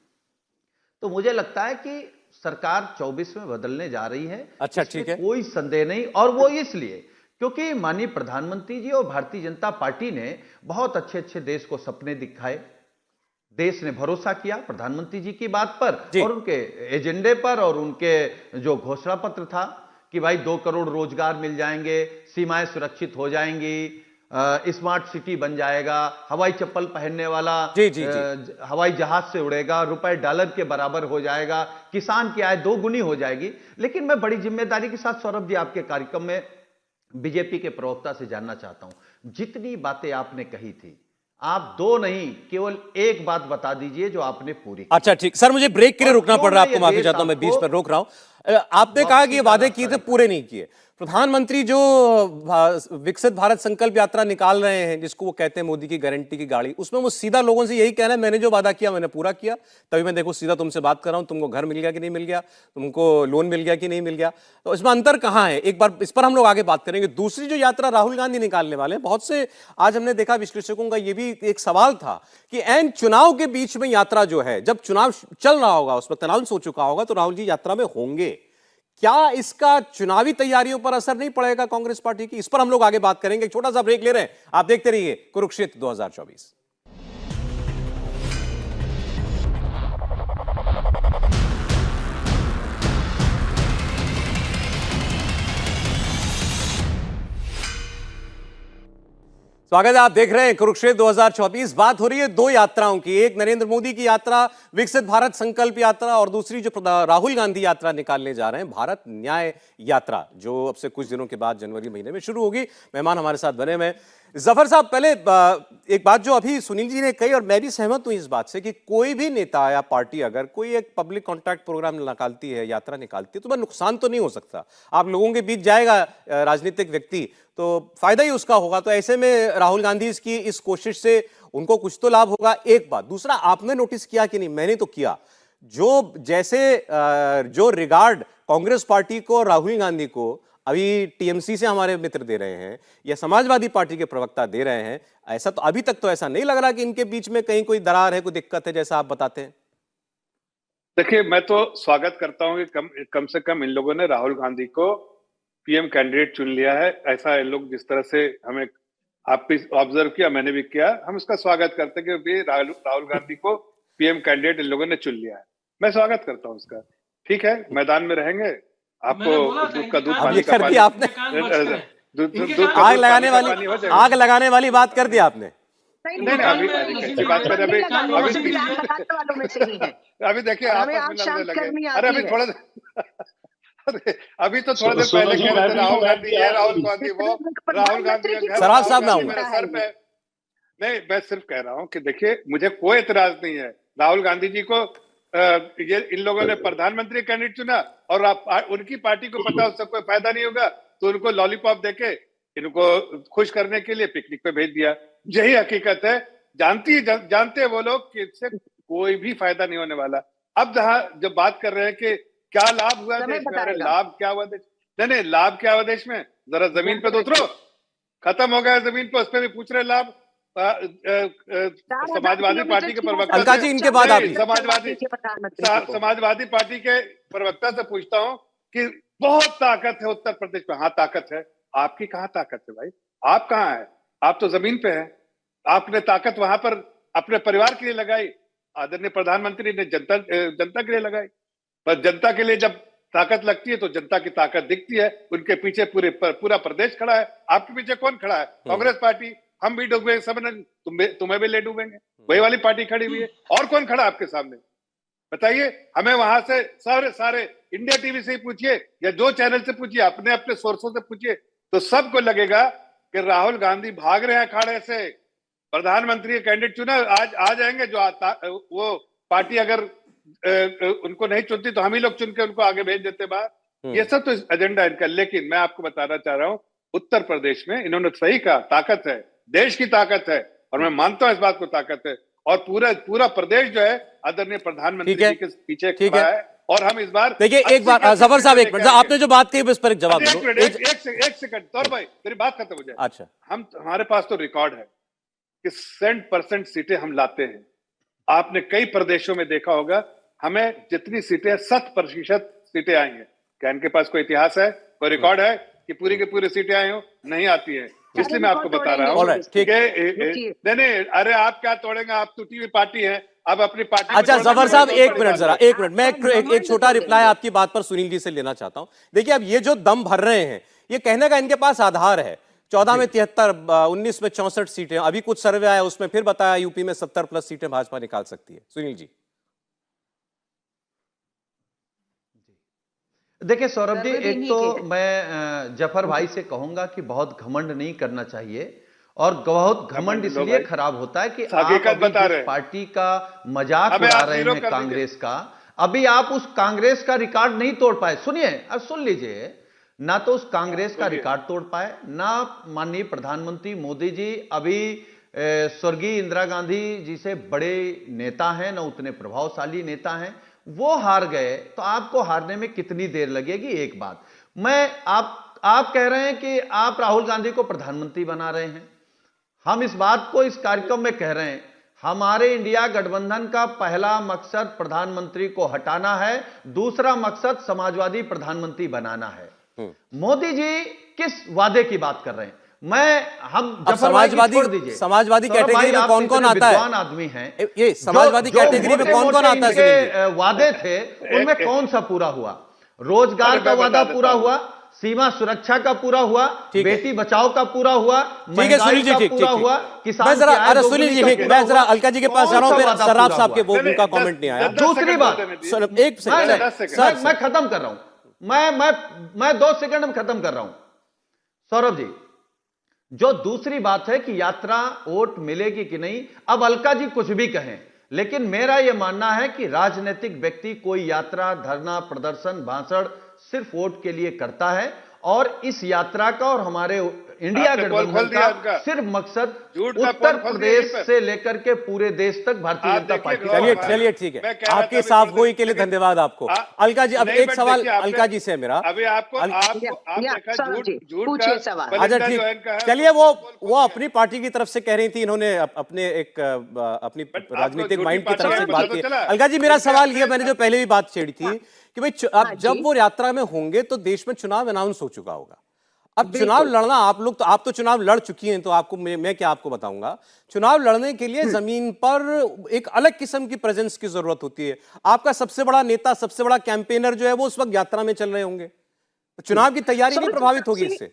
तो मुझे लगता है कि सरकार 24 में बदलने जा रही है। अच्छा, ठीक है, कोई संदेह नहीं। और वो इसलिए क्योंकि माननीय प्रधानमंत्री जी और भारतीय जनता पार्टी ने बहुत अच्छे अच्छे देश को सपने दिखाए, देश ने भरोसा किया प्रधानमंत्री जी की बात पर और उनके एजेंडे पर, और उनके जो घोषणा पत्र था कि भाई 2 करोड़ रोजगार मिल जाएंगे, सीमाएं सुरक्षित हो जाएंगी, स्मार्ट सिटी बन जाएगा, हवाई चप्पल पहनने वाला हवाई जहाज से उड़ेगा, रुपए डॉलर के बराबर हो जाएगा, किसान की आय 2 गुनी हो जाएगी। लेकिन मैं बड़ी जिम्मेदारी के साथ सौरभ जी आपके कार्यक्रम में बीजेपी के प्रवक्ता से जानना चाहता हूं, जितनी बातें आपने कही थी, आप 2 नहीं केवल एक बात बता दीजिए जो आपने पूरी की। अच्छा ठीक, सर मुझे ब्रेक के लिए रुकना पड़ रहा है, आपको माफी चाहता हूं, मैं बीच पर रोक रहा हूं। आपने कहा कि ये वादे किए थे पूरे नहीं किए। प्रधानमंत्री जो विकसित भारत संकल्प यात्रा निकाल रहे हैं, जिसको वो कहते हैं मोदी की गारंटी की गाड़ी, उसमें वो सीधा लोगों से यही कहना है, मैंने जो वादा किया मैंने पूरा किया। तभी मैं देखो सीधा तुमसे बात कर रहा हूं, तुमको घर मिल गया कि नहीं मिल गया, तुमको लोन मिल गया कि नहीं मिल गया, तो इसमें अंतर कहां है, एक बार इस पर हम लोग आगे बात करेंगे। दूसरी जो यात्रा राहुल गांधी निकालने वाले हैं, बहुत से आज हमने देखा विश्लेषकों का ये भी एक सवाल था कि एन चुनाव के बीच में यात्रा जो है, जब चुनाव चल रहा होगा, उस वक्त अनाउंस हो चुका होगा, तो राहुल जी यात्रा में होंगे, क्या इसका चुनावी तैयारियों पर असर नहीं पड़ेगा कांग्रेस पार्टी की? इस पर हम लोग आगे बात करेंगे। छोटा सा ब्रेक ले रहे हैं, आप देखते रहिए कुरुक्षेत्र 2024। स्वागत है, आप देख रहे हैं कुरुक्षेत्र 2024। बात हो रही है 2 यात्राओं की, एक नरेंद्र मोदी की यात्रा विकसित भारत संकल्प यात्रा, और दूसरी जो राहुल गांधी यात्रा निकालने जा रहे हैं भारत न्याय यात्रा, जो अब से कुछ दिनों के बाद जनवरी महीने में शुरू होगी। मेहमान हमारे साथ बने हुए हैं। जफर साहब, पहले एक बात जो अभी सुनील जी ने कही और मैं भी सहमत हूं इस बात से कि कोई भी नेता या पार्टी अगर कोई एक पब्लिक कॉन्ट्रैक्ट प्रोग्राम निकालती है, यात्रा निकालती है, तो वह नुकसान तो नहीं हो सकता। आप लोगों के बीच जाएगा राजनीतिक व्यक्ति, तो फायदा ही उसका होगा। तो ऐसे में राहुल गांधी की इस कोशिश से उनको कुछ तो लाभ होगा, एक बात। दूसरा, आपने नोटिस किया कि नहीं, मैंने तो किया, जो जैसे जो रिगार्ड कांग्रेस पार्टी को, राहुल गांधी को अभी टीएमसी से हमारे मित्र दे रहे हैं या समाजवादी पार्टी के प्रवक्ता दे रहे हैं, ऐसा तो अभी तक तो ऐसा नहीं लग रहा कि इनके बीच में कहीं कोई दरार है, कोई दिक्कत है, जैसा आप बताते हैं। देखिए, मैं तो स्वागत करता हूं कि कम से कम इन लोगों ने राहुल गांधी को पीएम कैंडिडेट चुन लिया है। ऐसा इन लोग जिस तरह से हमें आप भी ऑब्जर्व किया, मैंने भी किया। हम उसका स्वागत करते हैं कि राहुल गांधी को पीएम कैंडिडेट इन लोगों ने चुन लिया है। मैं स्वागत करता हूँ उसका। ठीक है, मैदान में रहेंगे, आपको मैंने बोला था दूध का इनके दूध, कान अब पानी ये का कर पानी, दिया आपने, कान बचते हैं। दूध इनके दूध कान का आग दूध, लगाने पानी का वाली, पानी हो जाएगा। आग लगाने वाली बात कर दी आपने। नहीं नहीं, अभी कैसी बात करें, अभी कान अभी बचते हैं। लगाने वालों में से ही है। अभी देखिए और हमें आपस आग में लड़ने शांत लगे। करनी अरे आती अभी है। थोड़ा अरे अभी तो थोड़ा देर सुनो पहले जी, कह मैं रहे थे भी राहुल हूँ, मैं गांधी भी ये, यार राहुल गांधी वो, राहुल गांधी का घर, सराफ राहुल साहब, मैं गांधी हूं। मेरे सर पे। नहीं, मैं सिर्फ कह रहा हूं कि देखिए, मुझे कोई एतराज नहीं है। राहुल गांधी जी को ये इन लोगों ने प्रधानमंत्री कैंडिडेट चुना, और उनकी पार्टी को पता उससे कोई फायदा नहीं होगा, तो उनको लॉलीपॉप देके इनको खुश करने के लिए पिकनिक पे भेज दिया। यही हकीकत है। जानते हैं वो लोग कि इससे कोई भी फायदा नहीं होने वाला। अब जब बात कर रहे हैं कि क्या लाभ हुआ समय देश में, अरे बताएगा। लाभ क्या हुआ देश, नहीं लाभ क्या हुआ देश में, जरा जमीन पे तो उतरो। खत्म हो गया जमीन पे, उस पर भी पूछ रहे लाभ। समाजवादी पार्टी के प्रवक्ता अलका से- जी, इनके बाद आप ही। समाजवादी पार्टी के प्रवक्ता से पूछता हूं कि बहुत ताकत है उत्तर प्रदेश में। हाँ ताकत है, आपकी कहाँ ताकत है भाई? आप कहाँ है? आप तो जमीन पे हैं। आपने ताकत वहां पर अपने परिवार के लिए लगाई, आदरणीय प्रधानमंत्री ने जनता के लिए लगाई। पर जनता के लिए जब ताकत लगती है तो जनता की ताकत दिखती है। उनके पीछे पूरा प्रदेश खड़ा है। आपके पीछे कौन खड़ा है? कांग्रेस पार्टी। हम भी डूबेंगे, सब तुम्हें भी ले डूबेंगे, वही वाली पार्टी खड़ी हुई है। और कौन खड़ा है आपके सामने? बताइए हमें। वहां से सारे इंडिया टीवी से ही पूछिए या जो चैनल से पूछिए, अपने अपने सोर्सों से पूछिए, तो सबको लगेगा कि राहुल गांधी भाग रहे हैं अखाड़े से। प्रधानमंत्री कैंडिडेट चुना, आज आ जाएंगे। वो पार्टी अगर उनको नहीं चुनती तो हम ही लोग चुन के उनको आगे भेज देते बाहर। ये सब तो एजेंडा इनका। लेकिन मैं आपको बताना चाह रहा हूं, उत्तर प्रदेश में इन्होंने सही कहा, ताकत है, देश की ताकत है, और मैं मानता हूं इस बात को ताकत है। और पूरा प्रदेश जो है आदरणीय प्रधानमंत्री जी के पीछे खड़ा है। और हम इस बार देखिए, एक बार जफर साहब, एक मिनट, आपने जो बात कही इस पर एक जवाब दो। एक सेकंड तौर भाई, मेरी बात खत्म हो जाए। अच्छा, हमारे पास तो रिकॉर्ड है कि 100% सीटें हम लाते हैं। आपने कई प्रदेशों में देखा होगा, हमें जितनी सीटें 100% सीटें आई हैं। क्या इनके पास कोई इतिहास है, कोई रिकॉर्ड है कि पूरी की पूरी सीटें आई हो? नहीं आती है। इसलिए मैं आपको बता रहा हूँ। ठीक है। नहीं, अरे आप क्या तोड़ेंगे? आप टूटी हुई पार्टी है। अब अपनी पार्टी। अच्छा जफर साहब, एक मिनट जरा, एक मिनट, मैं एक छोटा रिप्लाई आपकी बात पर सुनील जी से लेना चाहता हूं। देखिए, अब ये जो दम भर रहे हैं, ये कहने का इनके पास आधार है। 14 में 73, 19 में 64 सीटें। अभी कुछ सर्वे आया, उसमें फिर बताया यूपी में 70+ सीटें भाजपा निकाल सकती है। सुनील जी। देखिए सौरभ जी, एक तो मैं जफर भाई से कहूंगा कि बहुत घमंड नहीं करना चाहिए। और बहुत घमंड इसलिए खराब होता है कि आप अभी जिस पार्टी का मजाक उड़ा रहे हैं कांग्रेस का, अभी आप उस कांग्रेस का रिकॉर्ड नहीं तोड़ पाए। सुनिए, अब सुन लीजिए, ना तो उस कांग्रेस का रिकॉर्ड तोड़ पाए, ना माननीय प्रधानमंत्री मोदी जी अभी स्वर्गीय इंदिरा गांधी जी से बड़े नेता हैं, ना उतने प्रभावशाली नेता हैं। वो हार गए तो आपको हारने में कितनी देर लगेगी? एक बात आप कह रहे हैं कि आप राहुल गांधी को प्रधानमंत्री बना रहे हैं। हम इस बात को इस कार्यक्रम में कह रहे हैं, हमारे इंडिया गठबंधन का पहला मकसद प्रधानमंत्री को हटाना है, दूसरा मकसद समाजवादी प्रधानमंत्री बनाना है। मोदी जी किस वादे की बात कर रहे हैं? समाजवादी कैटेगरी में कौन कौन आता है? विद्वान आदमी हैं। ये समाजवादी कैटेगरी में कौन कौन आता है? वादे थे उनमें कौन सा पूरा हुआ? रोजगार का वादा पूरा हुआ, सीमा सुरक्षा का पूरा हुआ, बेटी बचाओ का पूरा हुआ, ठीक है सुनील जी, ठीक हुआ, किसान। अरे सुनील जी, मैं जरा अलका जी के पास जा रहा हूं, सराफ साहब के वो उनका कमेंट नहीं आया। दूसरी बात, एक सेकंड, मैं खत्म कर रहा हूं, मैं 2 सेकंड में खत्म कर रहा हूं। सौरभ जी, जो दूसरी बात है कि यात्रा वोट मिलेगी कि नहीं, अब अलका जी कुछ भी कहें, लेकिन मेरा यह मानना है कि राजनीतिक व्यक्ति कोई यात्रा, धरना, प्रदर्शन, भाषण सिर्फ वोट के लिए करता है। और इस यात्रा का और हमारे इंडिया गठबंधन का सिर्फ मकसद उत्तर प्रदेश से लेकर के पूरे देश तक भारतीय जनता पार्टी। चलिए ठीक है, आपके साफ गोई के लिए धन्यवाद आपको। अलका जी, अब एक सवाल अलका जी से मेरा। अभी आपको अच्छा ठीक, चलिए, वो अपनी पार्टी की तरफ से कह रही थी, इन्होंने अपने अपनी राजनीतिक माइंड की तरफ से बात की। अलका जी, मेरा सवाल ये, मैंने जो पहले भी बात छेड़ी थी कि भाई अब जब वो यात्रा में होंगे तो देश में चुनाव अनाउंस हो चुका होगा। अब चुनाव लड़ना, आप तो चुनाव लड़ चुकी हैं, तो आपको मैं क्या आपको बताऊंगा, चुनाव लड़ने के लिए जमीन पर एक अलग किस्म की प्रेजेंस की जरूरत होती है। आपका सबसे बड़ा नेता, सबसे बड़ा कैंपेनर जो है वो उस वक्त यात्रा में चल रहे होंगे, तो चुनाव की तैयारी भी प्रभावित होगी इससे।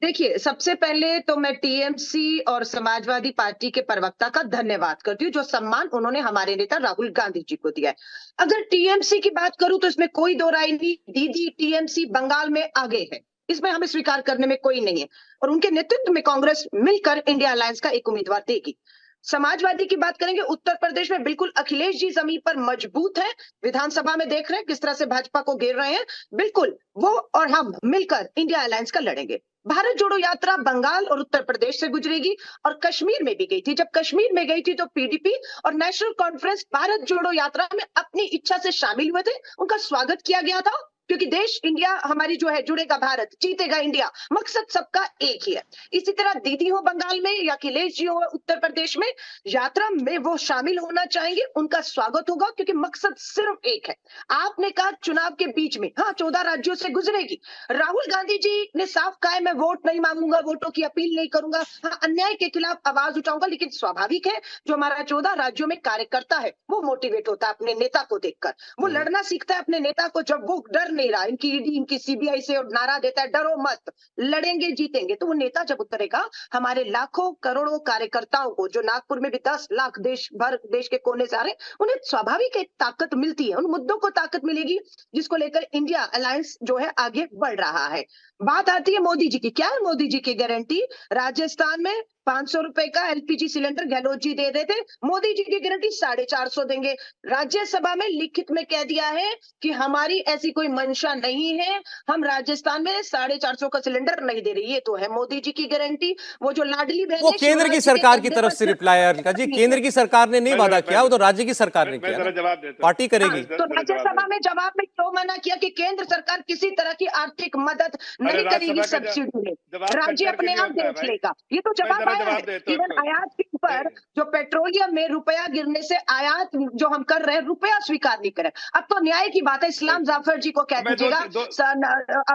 देखिए, सबसे पहले तो मैं टीएमसी और समाजवादी पार्टी के प्रवक्ता का धन्यवाद करती हूँ, जो सम्मान उन्होंने हमारे नेता राहुल गांधी जी को दिया है। अगर टीएमसी की बात करूं तो इसमें कोई दो राय नहीं, दीदी टीएमसी बंगाल में आगे है, इसमें हमें स्वीकार करने में कोई नहीं है, और उनके नेतृत्व में कांग्रेस मिलकर इंडिया अलायंस का एक उम्मीदवार देगी। समाजवादी की बात करेंगे, उत्तर प्रदेश में बिल्कुल अखिलेश जी जमीन पर मजबूत है, विधानसभा में देख रहे हैं किस तरह से भाजपा को घेर रहे हैं, बिल्कुल वो और हम मिलकर इंडिया अलायंस का लड़ेंगे। भारत जोड़ो यात्रा बंगाल और उत्तर प्रदेश से गुजरेगी और कश्मीर में भी गई थी। जब कश्मीर में गई थी तो पीडीपी और नेशनल कॉन्फ्रेंस भारत जोड़ो यात्रा में अपनी इच्छा से शामिल हुए थे, उनका स्वागत किया गया था, क्योंकि देश इंडिया हमारी जो है, जुड़ेगा भारत, जीतेगा इंडिया, मकसद सबका एक ही है। इसी तरह दीदी हो बंगाल में या अखिलेश जी हो उत्तर प्रदेश में, यात्रा में वो शामिल होना चाहेंगे, उनका स्वागत होगा, क्योंकि मकसद सिर्फ एक है। आपने कहा चुनाव के बीच में, हाँ 14 राज्यों से गुजरेगी। राहुल गांधी जी ने साफ कहा है, मैं वोट नहीं मांगूंगा, वोटों की अपील नहीं करूंगा, हाँ अन्याय के खिलाफ आवाज उठाऊंगा, लेकिन स्वाभाविक है जो हमारा 14 राज्यों में कार्यकर्ता है वो मोटिवेट होता है अपने नेता को देखकर, वो लड़ना सीखता है अपने नेता को, जब वो डर नहीं रहा इनकी ईडी इनकी सीबीआई से और नारा देता है डरो मत, लड़ेंगे जीतेंगे, तो वो नेता जब उतरेगा, हमारे लाखों करोड़ों कार्यकर्ताओं को, जो नागपुर में भी 10 लाख देश के कोने से आ रहे, उन्हें स्वाभाविक एक ताकत मिलती है, उन मुद्दों को ताकत मिलेगी जिसको लेकर इंडिया अलायंस जो है आगे बढ़ रहा है। बात आती है मोदी जी की, क्या है मोदी जी की गारंटी? राजस्थान में 500 रुपए का एलपीजी सिलेंडर गहलोत जी दे रहे थे, मोदी जी की गारंटी 450 देंगे। राज्यसभा में लिखित में कह दिया है कि हमारी ऐसी कोई मंशा नहीं है, हम राजस्थान में 450 का सिलेंडर नहीं दे रही। ये तो है मोदी जी की गारंटी। वो जो लाडली बहन, वो केंद्र की सरकार की तरफ से रिप्लाई है अलका जी, केंद्र की सरकार ने नहीं वादा किया, वो तो राज्य की सरकार ने किया, जवाब देता हूं। पार्टी करेगी। तो राज्यसभा में जवाब में क्यों मना किया कि केंद्र सरकार किसी तरह की आर्थिक मदद नहीं करेगी, सब्सिडी में राज्य अपने आप देख लेगा? ये तो जवाब आया है। इवन आयात के ऊपर जो पेट्रोलियम में रुपया गिरने से आयात जो हम कर रहे हैं, रुपया स्वीकार नहीं करें। अब तो न्याय की बात है, इस्लाम जाफर जी को कह दीजिएगा,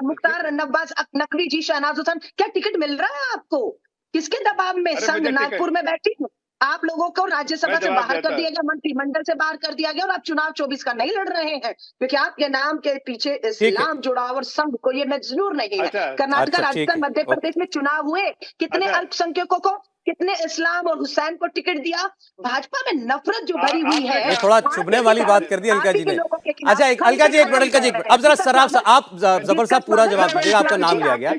मुख्तार नब्बास नकवी जी, शहनाज हुसैन, क्या टिकट मिल रहा है आपको? किसके दबाव में? संघ नागपुर में बैठी आप लोगों को राज्यसभा से बाहर कर दिया गया, मंत्रिमंडल से बाहर कर दिया गया, और आप चुनाव 24 का नहीं लड़ रहे हैं, क्योंकि आपके नाम के पीछे इस्लाम जुड़ा और संघ को ये मंजूर नहीं है। कर्नाटक, राजस्थान, मध्य प्रदेश में चुनाव हुए, कितने अल्पसंख्यकों को, कितने इस्लाम और हुसैन को टिकट दिया? भाजपा में नफरत जो भरी हुई है, थोड़ा चुभने वाली बात कर दी अलका जी ने। अच्छा अलका जी एक मिनट, अब जरा सराफ आप जबर साहब पूरा जवाब दीजिएगा, आपका नाम लिया गया,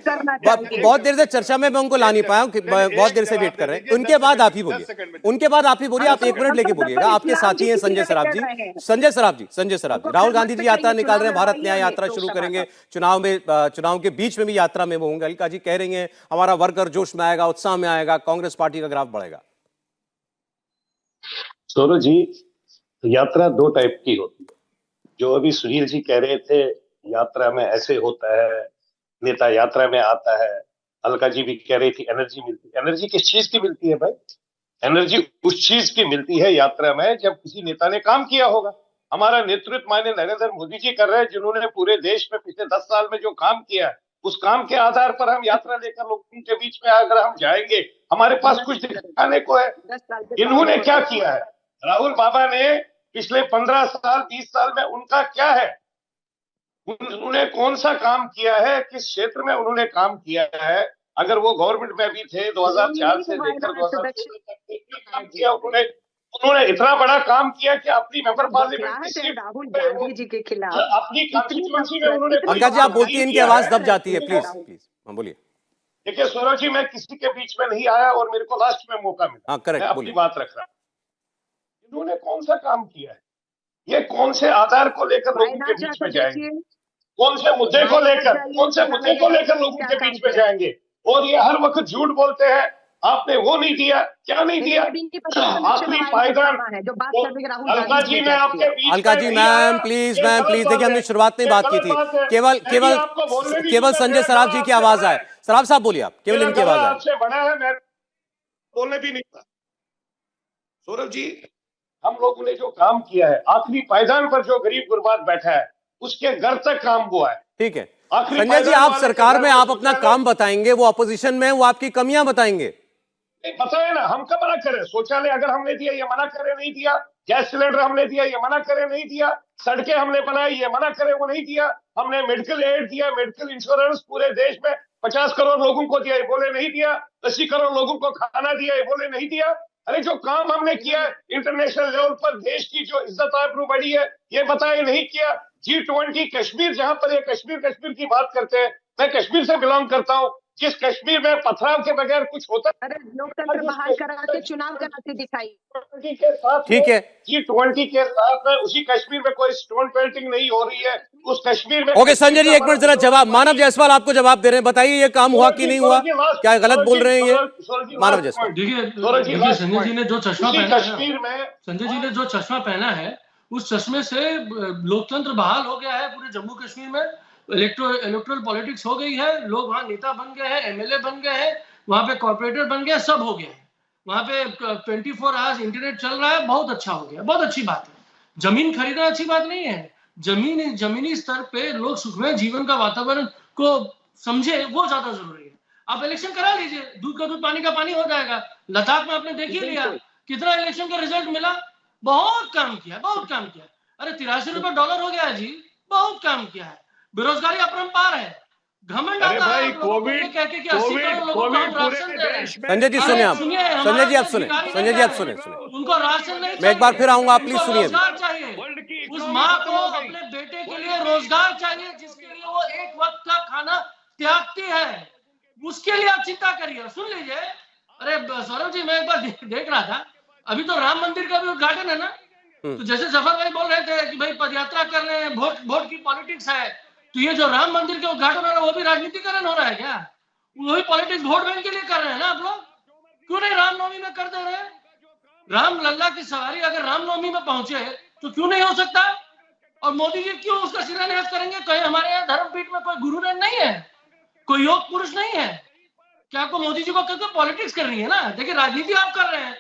बहुत देर से चर्चा में मैं उनको ला नहीं पाया हूँ, बहुत देर से वेट कर रहे हैं, उनके बाद आप ही बोलिए, उनके बाद आप ही बोलिए, आप 1 मिनट लेके बोलिएगा। आपके साथी हैं संजय सराफ जी, राहुल गांधी जी यात्रा निकाल रहे हैं, भारत न्याय यात्रा शुरू करेंगे, चुनाव के बीच में भी यात्रा में वो होंगे। अलका जी कह रही हैं हमारा वर्कर जोश में आएगा, उत्साह में आएगा, कांग्रेस पार्टी का ग्राफ बढ़ेगा। सौरभ जी, यात्रा 2 टाइप की होती है। जो अभी सुनील जी कह रहे थे यात्रा में ऐसे होता है, नेता यात्रा में आता है, अलका जी भी कह रही थी एनर्जी मिलती है। एनर्जी किस चीज की मिलती है भाई? एनर्जी उस चीज की मिलती है यात्रा में जब किसी नेता ने काम किया होगा। हमारा नेतृत्व माननीय नरेंद्र मोदी जी कर रहे हैं, जिन्होंने पूरे देश में पिछले 10 साल में जो काम किया है, उस काम के आधार पर हम यात्रा लेकर लोगों के बीच में अगर हम जाएंगे, हमारे पास कुछ दिखाने को है। इन्होंने क्या किया है? राहुल बाबा ने पिछले 15 साल 20 साल में उनका क्या है? उन्होंने कौन सा काम किया है, किस क्षेत्र में उन्होंने काम किया है? अगर वो गवर्नमेंट में भी थे 2004 से लेकर 2016 तक काम किया उन्होंने इतना बड़ा काम किया कि अपनी मेंबर पार्लियामेंट राहुल गांधी जी के खिलाफ अपनी कंस्टिट्यूएंसी में उन्होंने। अलका जी आप बोलती हैं, इनकी आवाज दब जाती है, प्लीज हाँ बोलिए। देखिए सौरभ जी, मैं किसी के बीच में नहीं आया और मेरे को लास्ट में मौका मिला, मैं अपनी बात रख रहा हूं। इन्होंने कौन सा काम किया है? ये कौन से आधार को लेकर लोगों के बीच में जाएंगे? कौन से मुद्दे को लेकर लोगों के बीच में जाएंगे? और ये हर वक्त झूठ बोलते हैं, आपने वो नहीं दिया, क्या नहीं दिया? आखिरी पायदान अलका जी ने आपके बीच। अलका जी मैम प्लीज देखिए, हमने शुरुआत में बात की थी, केवल संजय सराफ जी की आवाज आए। सराफ साहब बोलिए, आप केवल इनकी आवाज आए। आपसे बड़ा है, मैं बोलने भी नहीं था। सौरभ जी, हम लोगों ने जो काम किया है, आखिरी पायदान पर जो गरीब गुरबात बैठा है, उसके घर तक काम हुआ है। ठीक है, आखिरी संजय जी, पायदान आप वाले सरकार के में घर आप अपना शौचालय- काम बताएंगे, वो अपोजिशन में है, वो आपकी कमियां बताएंगे। नहीं, बताए ना, हम कब मना करें? शौचालय अगर हमने दिया ये मना करे नहीं दिया, गैस सिलेंडर हमने दिया ये मना करे नहीं दिया, सड़कें हमने बनाई ये मना करे वो नहीं दिया, हमने मेडिकल एड दिया, मेडिकल इंश्योरेंस पूरे देश में 50 करोड़ लोगों को दिया ये बोले नहीं दिया, 80 करोड़ लोगों को खाना दिया ये बोले नहीं दिया। अरे जो काम हमने किया इंटरनेशनल लेवल पर, देश की जो इज्जत आबरू बढ़ी है, ये बताए नहीं किया। G20 कश्मीर, जहां पर ये कश्मीर कश्मीर की बात करते हैं, मैं कश्मीर से बिलोंग करता हूं, जिस कश्मीर में पथराव के बगैर कुछ होता अरे लोकतंत्र बहाल करा के चुनाव कराते दिखाई। G20 के साथ ठीक है। G20 के साथ में उसी कश्मीर में कोई स्टोन पेल्टिंग नहीं हो रही है, उस कश्मीर में। ओके संजय जी, एक मिनट जरा जवाब, मानव जायसवाल आपको जवाब दे रहे हैं, बताइए ये काम हुआ कि नहीं हुआ, क्या गलत बोल रहे हैं ये? मानव जायसवाल। देखिए संजय जी ने जो चश्मा पहना है, कश्मीर में संजय जी ने जो चश्मा पहना है, उस चश्मे से लोकतंत्र बहाल हो गया है पूरे जम्मू कश्मीर में। इलेक्टोरल पॉलिटिक्स हो गई है, लोग वहां नेता बन गए हैं, एमएलए बन गए हैं, वहां पे कॉर्पोरेटर बन गए, सब हो गया है। वहां पे 24 आवर्स इंटरनेट चल रहा है, बहुत अच्छा हो गया, बहुत अच्छी बात है। जमीन खरीदना अच्छी बात नहीं है, जमीनी स्तर पे लोग सुखमय जीवन का वातावरण को समझे, वो ज्यादा जरूरी है। आप इलेक्शन करा लीजिए, दूध का दूध पानी का पानी हो जाएगा। लद्दाख में आपने देख ही लिया कितना इलेक्शन का रिजल्ट मिला, बहुत काम किया, बहुत काम किया। अरे 83 रुपए डॉलर हो गया है जी, बहुत काम किया है। बेरोजगारी अपरंपार है, घमंड आता है आप लोगों को ये कह के कि 80 करोड़ लोगों को हम राशन दे रहे हैं। संजय जी सुनिए आप, संजय जी आप सुने, संजय जी आप सुने, उनको राशन नहीं, मैं एक बार फिर आऊंगा, आप प्लीज उनको सुनिए। रोजगार चाहिए, उस माँ को अपने बेटे के लिए रोजगार चाहिए, जिसके लिए वो एक वक्त का खाना त्यागती है, उसके लिए आप चिंता करिए। सुन लीजिए, अरे सौरभ जी, मैं एक बार देख रहा था, अभी तो राम मंदिर का भी उद्घाटन है ना, तो जैसे जफर भाई बोल रहे थे कि भाई पदयात्रा कर रहे हैं, वोट की पॉलिटिक्स है, तो ये जो राम मंदिर के उद्घाटन हो रहा है वो भी राजनीतिकरण हो रहा है क्या? वही पॉलिटिक्स वोट बैंक के लिए कर रहे हैं ना आप लोग? क्यों नहीं रामनवमी में कर दे रहे हैं? राम लल्ला की सवारी अगर रामनवमी में पहुंचे तो क्यों नहीं हो सकता? और मोदी जी क्यों उसका शिलान्यास करेंगे? कहीं हमारे यहाँ धर्मपीठ में कोई गुरु नहीं है, कोई योग पुरुष नहीं है क्या? आपको मोदी जी को कहते पॉलिटिक्स करनी है ना? देखिए राजनीति आप कर रहे हैं,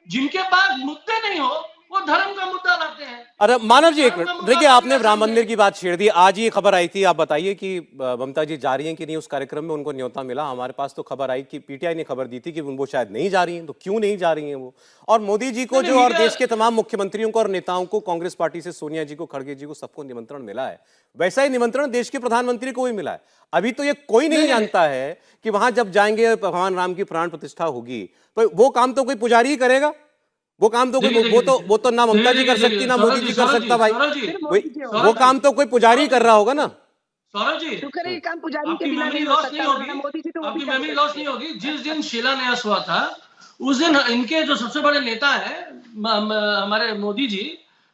जिनके पास मुद्दे नहीं हो वो धर्म का मुद्दा लाते हैं। अरे मानव जी एक मिनट, देखिए आपने राम मंदिर की बात छेड़ दी, आज ये खबर आई थी, आप बताइए कि ममता जी जा रही हैं कि नहीं उस कार्यक्रम में, उनको न्योता मिला। हमारे पास तो खबर आई कि पीटीआई ने खबर दी थी कि वो शायद नहीं जा रही हैं, तो क्यों नहीं जा रही हैं वो? और मोदी जी को जो, और देश के तमाम मुख्यमंत्रियों को और नेताओं को, कांग्रेस पार्टी से सोनिया जी को, खड़गे जी को, सबको निमंत्रण मिला है। वैसा ही निमंत्रण देश के प्रधानमंत्री को भी मिला है। अभी तो ये कोई नहीं जानता है कि वहां जब जाएंगे भगवान राम की प्राण प्रतिष्ठा होगी, तो वो काम तो कोई पुजारी ही करेगा, वो काम तो कोई, वो तो ना ममता जी कर सकती, ना मोदी जी कर सकता भाई, वो काम तो कोई पुजारी कर रहा होगा ना। सौरभ जी, काम पुजारी के आपकी बिना मेमोरी नहीं हो लॉस सकता, नहीं होगी, मोदी जी तो वो भी आपकी कर मेमोरी सकते लॉस नहीं होगी। जिस दिन शिलान्यास हुआ था उस दिन इनके जो सबसे बड़े नेता है हमारे मोदी जी,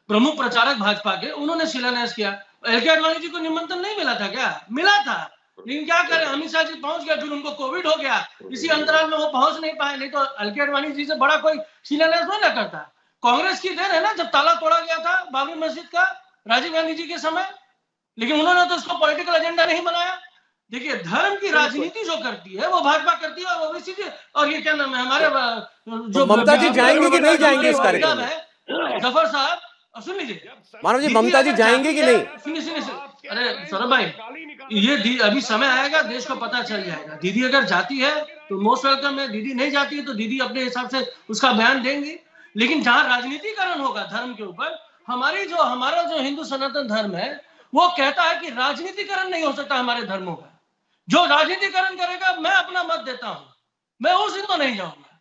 प्रमुख प्रचारक भाजपा के, उन्होंने शिलान्यास किया। एलके आडवाणी जी को निमंत्रण नहीं मिला था क्या? मिला था, लेकिन क्या करें, अमित शाह जी पहुंच गए, फिर उनको कोविड हो गया, इसी अंतराल में वो पहुंच नहीं पाए। नहीं तो एलके आडवाणी जी से बड़ा कोई शिलान्यास नहीं ना करता। कांग्रेस की देन है ना, जब ताला तोड़ा गया था बाबरी मस्जिद का राजीव गांधी जी के समय, लेकिन उन्होंने तो उसको पॉलिटिकल एजेंडा नहीं बनाया। देखिए धर्म की राजनीति जो करती है वो भाजपा करती है, और ओबीसी और ये क्या नाम है हमारे जो ममता जी जाएंगे कि नहीं जाएंगे इस कार्यक्रम में? जफर साहब सुन लीजिए, मानव जी ममता जी जाएंगे कि नहीं? सुनिए, अरे सौरभ भाई, ये अभी समय आएगा, देश को पता चल जाएगा। दीदी अगर जाती है तो मोस्ट वेलकम है, दीदी नहीं जाती है तो दीदी अपने हिसाब से उसका बयान देंगी। लेकिन जहां राजनीतिकरण होगा धर्म के ऊपर, हमारा जो हिंदू सनातन धर्म है वो कहता है कि राजनीतिकरण नहीं हो सकता हमारे धर्मों का। जो राजनीतिकरण करेगा मैं अपना मत देता हूं, मैं उस दिन तो नहीं जाऊंगा,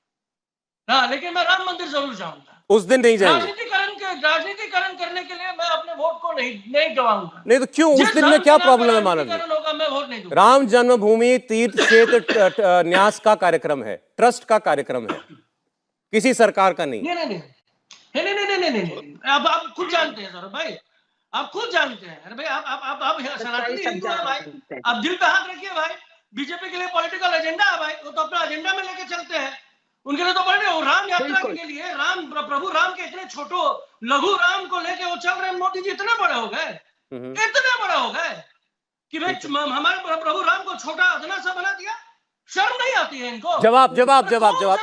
हाँ, लेकिन मैं राम मंदिर जरूर जाऊंगा। उस दिन नहीं जाएंगे? राजनीतिकरण करने के लिए मैं अपने वोट को नहीं गवाऊंगा। नहीं तो क्यों, उस दिन में क्या प्रॉब्लम है मानव जी? होगा मैं वोट नहीं दूंगा। राम जन्मभूमि तीर्थ क्षेत्र न्यास का कार्यक्रम है, ट्रस्ट का कार्यक्रम है, किसी सरकार का नहीं। नहीं। अब आप खुद जानते हैं सौरभ भाई, आप खुद जानते हैं। अरे भाई आप सनातनी हिंदू है भाई, आप दिल पे हाथ रखिए भाई। बीजेपी के लिए पॉलिटिकल एजेंडा है भाई, वो तो अपना एजेंडा में लेके चलते हैं, उनके लिए तो पॉलिटिकल। राम यात्रा के लिए प्रभु राम के इतने छोटो लघु राम को लेके वो चल रहे हैं। मोदी जी इतने बड़े हो गए, इतने बड़े हो गए कि भाई हमारे प्रभु राम को छोटा अदना सा बना दिया। शर्म नहीं आती है इनको? जवाब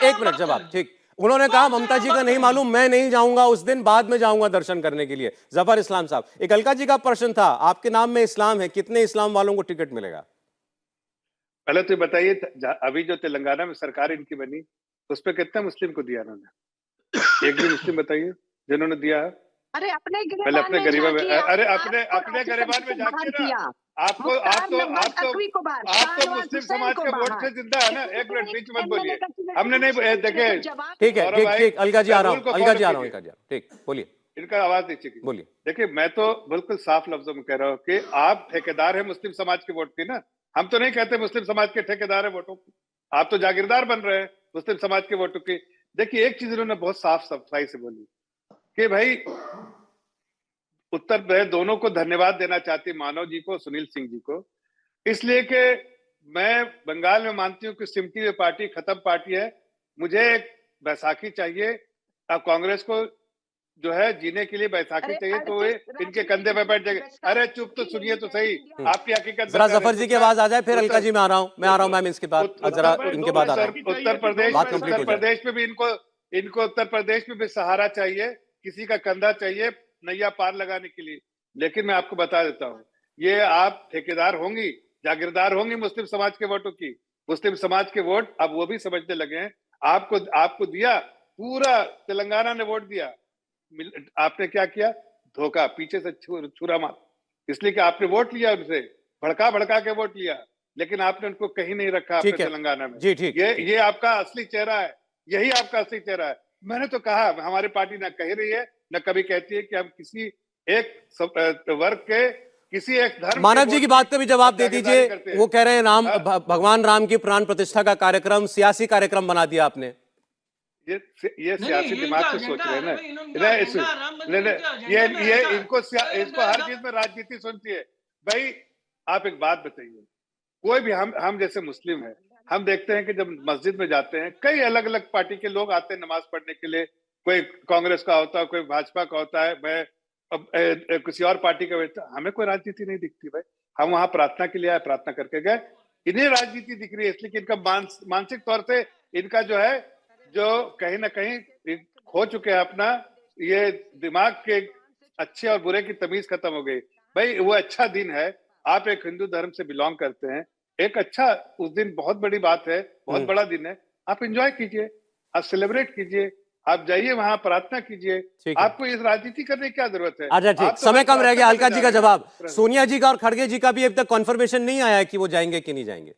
एक मिनट, जवाब ठीक। उन्होंने कहा ममता जी का नहीं मालूम, मैं नहीं जाऊंगा उस दिन, बाद में जाऊंगा दर्शन करने के लिए। जफर इस्लाम साहब, एक अलका जी का प्रश्न था, आपके नाम में इस्लाम है, कितने इस्लाम वालों को टिकट मिलेगा? पहले तो बताइए, अभी जो तेलंगाना में सरकार इनकी बनी उस पर कितना मुस्लिम को दिया उन्होंने? एक भी मुस्लिम बताइए जिन्होंने दिया है। अरे अपने पहले अपने गरीबा में, अरे अपने गरिबान में जाके जाके ना, आपको मुस्लिम समाज के वोट से जिंदा है ना। एक मिनट बीच मत बोलिए, हमने नहीं देखे। ठीक है, ठीक, अलका जी आ रहा हूँ, अलका जी आ रहा हूँ, ठीक, बोलिए, इनका आवाज नीचे की बोलिए। देखिए, मैं तो बिल्कुल साफ लफ्जों में कह रहा हूँ कि आप ठेकेदार हैं मुस्लिम समाज के वोट की ना। हम तो नहीं कहते मुस्लिम समाज के ठेकेदार है वोटों की, आप तो जागीरदार बन रहे हैं मुस्लिम समाज के वोटों की। देखिए, एक चीज इन्होंने बहुत साफ सफाई से बोली कि भाई उत्तर प्रदेश दोनों को धन्यवाद देना चाहती, मानव जी को, सुनील सिंह जी को, इसलिए कि मैं बंगाल में मानती हूँ कि सिमटी हुई पार्टी खत्म पार्टी है, मुझे एक बैसाखी चाहिए। अब कांग्रेस को जो है जीने के लिए बैसाखी चाहिए, तो वे इनके कंधे पे बैठ जाएंगे। अरे चुप तो सुनिए तो सही, आपकी हकीकत। जरा जफर जी की आवाज आ जाए, फिर अलका जी मैं आ रहा हूँ मैम, इसके बाद जरा इनके बाद आ रहा हूँ। उत्तर प्रदेश में भी इनको उत्तर प्रदेश में भी सहारा चाहिए, किसी का कंधा चाहिए नैया पार लगाने के लिए। लेकिन मैं आपको बता देता हूँ, ये आप ठेकेदार होंगी, जागीरदार होंगी मुस्लिम समाज के वोटों की। मुस्लिम समाज के वोट अब वो भी समझने लगे हैं। आपको दिया, पूरा तेलंगाना ने वोट दिया, आपने क्या किया? धोखा, पीछे से छुरा मार, इसलिए कि आपने वोट लिया उनसे, भड़का के वोट लिया, लेकिन आपने उनको कहीं नहीं रखा अपने तेलंगाना में। जी ठीक, ये आपका असली चेहरा है, यही आपका असली चेहरा है। मैंने तो कहा, हमारी पार्टी ना कह रही है न कभी कहती है कि हम किसी एक वर्ग के, किसी एक धर्म। मानव जी की बात का भी जवाब दे दीजिए। वो कह रहे हैं भगवान राम की प्राण प्रतिष्ठा का कार्यक्रम सियासी कार्यक्रम बना दिया आपने। ये सियासी दिमाग से सोच रहे हैं ना, ये इनको हर चीज में राजनीति सुनती है। भाई आप एक बात बताइए, कोई भी हम जैसे मुस्लिम है, हम देखते हैं कि जब मस्जिद में जाते हैं, कई अलग अलग पार्टी के लोग आते हैं नमाज पढ़ने के लिए। कोई कांग्रेस का होता है, कोई भाजपा का होता है, मैं किसी और पार्टी का होता है। हमें कोई राजनीति नहीं दिखती भाई, हम वहां प्रार्थना के लिए आए, प्रार्थना करके गए। इन्हें राजनीति दिख रही है, इसलिए कि इनका मानसिक तौर से इनका जो है, जो कहीं ना कहीं खो चुके हैं अपना, ये दिमाग के अच्छे और बुरे की तमीज खत्म हो गई। भाई वो अच्छा दिन है, आप एक हिंदू धर्म से बिलोंग करते हैं, एक अच्छा उस दिन बहुत बड़ी बात है, बहुत बड़ा दिन है, आप एंजॉय कीजिए, आप सेलिब्रेट कीजिए, आप जाइए वहां प्रार्थना कीजिए। आपको इस राजनीति करने की क्या जरूरत है? अच्छा ठीक, समय कम रह गया। अलका जी का जवाब, सोनिया जी का और खड़गे जी का भी अभी तक कॉन्फर्मेशन नहीं आया कि वो जाएंगे कि नहीं जाएंगे।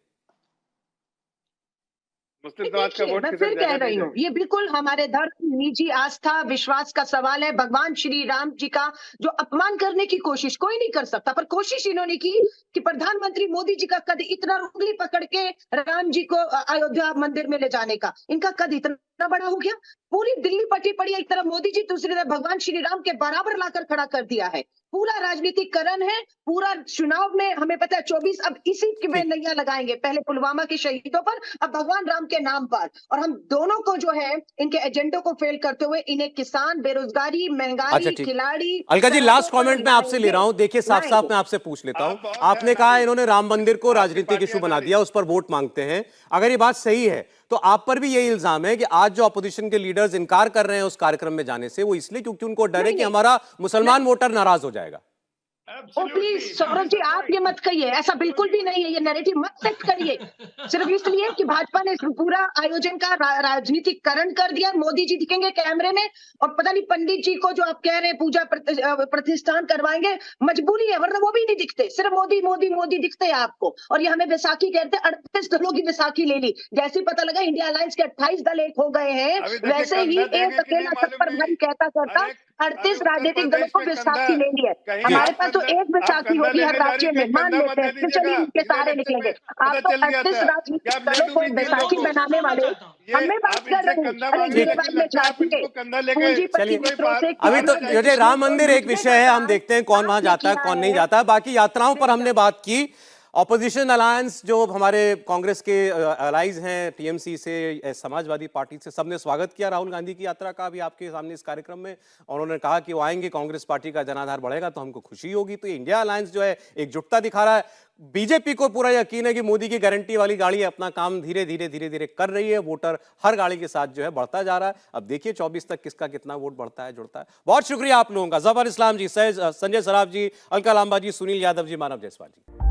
मुस्लिम समाज का वोट मैं फिर कह रही हूँ, ये बिल्कुल हमारे धर्म, निजी आस्था, विश्वास का सवाल है। भगवान श्री राम जी का जो अपमान करने की कोशिश कोई नहीं कर सकता, पर कोशिश इन्होंने की कि प्रधानमंत्री मोदी जी का कद इतना उंगली पकड़ के राम जी को अयोध्या मंदिर में ले जाने का, इनका कद इतना बड़ा हो गया। पूरी दिल्ली पटी पड़ी, एक तरफ मोदी जी, दूसरी तरफ भगवान श्री राम के बराबर लाकर खड़ा कर दिया है। पूरा राजनीतिकरण है, पूरा चुनाव में हमें पता है 24 अब इसी में नैया लगाएंगे, पहले पुलवामा के शहीदों पर, अब भगवान राम के नाम पर। और हम दोनों को जो है इनके एजेंडों को फेल करते हुए इन्हें किसान, बेरोजगारी, महंगाई, खिलाड़ी। अलका जी लास्ट कमेंट मैं आपसे ले रहा हूं, देखिए साफ साफ मैं आपसे पूछ लेता हूं। आपने कहा इन्होंने राम मंदिर को राजनीतिक इशू बना दिया, उस पर वोट मांगते हैं। अगर ये बात सही है तो आप पर भी यही इल्जाम है कि आज जो अपोजिशन के लीडर्स इनकार कर रहे हैं उस कार्यक्रम में जाने से, वो इसलिए क्योंकि उनको डर है कि हमारा मुसलमान वोटर नाराज हो जाएगा। प्लीज सौरभ जी, आप ये मत कहिए, ऐसा बिल्कुल भी नहीं है, ये नैरेटिव मत सेट करिए। सिर्फ इसलिए कि भाजपा ने पूरा आयोजन का राजनीतिकरण कर दिया। मोदी जी दिखेंगे कैमरे में, और पता नहीं पंडित जी को जो आप कह रहे हैं पूजा प्रतिष्ठान करवाएंगे, मजबूरी है, वरना वो भी नहीं दिखते, सिर्फ मोदी मोदी मोदी दिखते हैं आपको। और ये हमें बैसाखी कहते हैं, 38 दलों की बैसाखी ले ली। जैसे ही पता लगा इंडिया अलायंस के 28 दल एक हो गए हैं, वैसे ही एक अकेला छप्पर भाई कहता 38 राजनीतिक दलों को बैसाखी ले ली है। हमारे पास तो एक बैसाखी होगी हर राज्य में, मान लेते हैं, फिर चलिए उनके सहारे निकलेंगे। आप तो 38 राजनीतिक दलों को बैसाखी बनाने वाले, हमें बात कर रहे हैं। अभी तो राम मंदिर एक विषय है, हम देखते हैं कौन वहां जाता है कौन नहीं जाता। बाकी यात्राओं पर हमने बात की। ऑपोजिशन अलायंस जो हमारे कांग्रेस के अलाइज हैं, टीएमसी से, समाजवादी पार्टी से, सबने स्वागत किया राहुल गांधी की यात्रा का अभी आपके सामने इस कार्यक्रम में। और उन्होंने कहा कि वो आएंगे, कांग्रेस पार्टी का जनाधार बढ़ेगा तो हमको खुशी होगी। तो इंडिया अलायंस जो है एकजुटता दिखा रहा है। बीजेपी को पूरा यकीन है कि मोदी की गारंटी वाली गाड़ी अपना काम धीरे धीरे कर रही है। वोटर हर गाड़ी के साथ जो है बढ़ता जा रहा है। अब देखिए 24 तक किसका कितना वोट बढ़ता है, जुड़ता है। बहुत शुक्रिया आप लोगों का, जफर इस्लाम जी, संजय सराफ जी, अलका लांबा जी, सुनील यादव जी, मानव जायसवाल जी।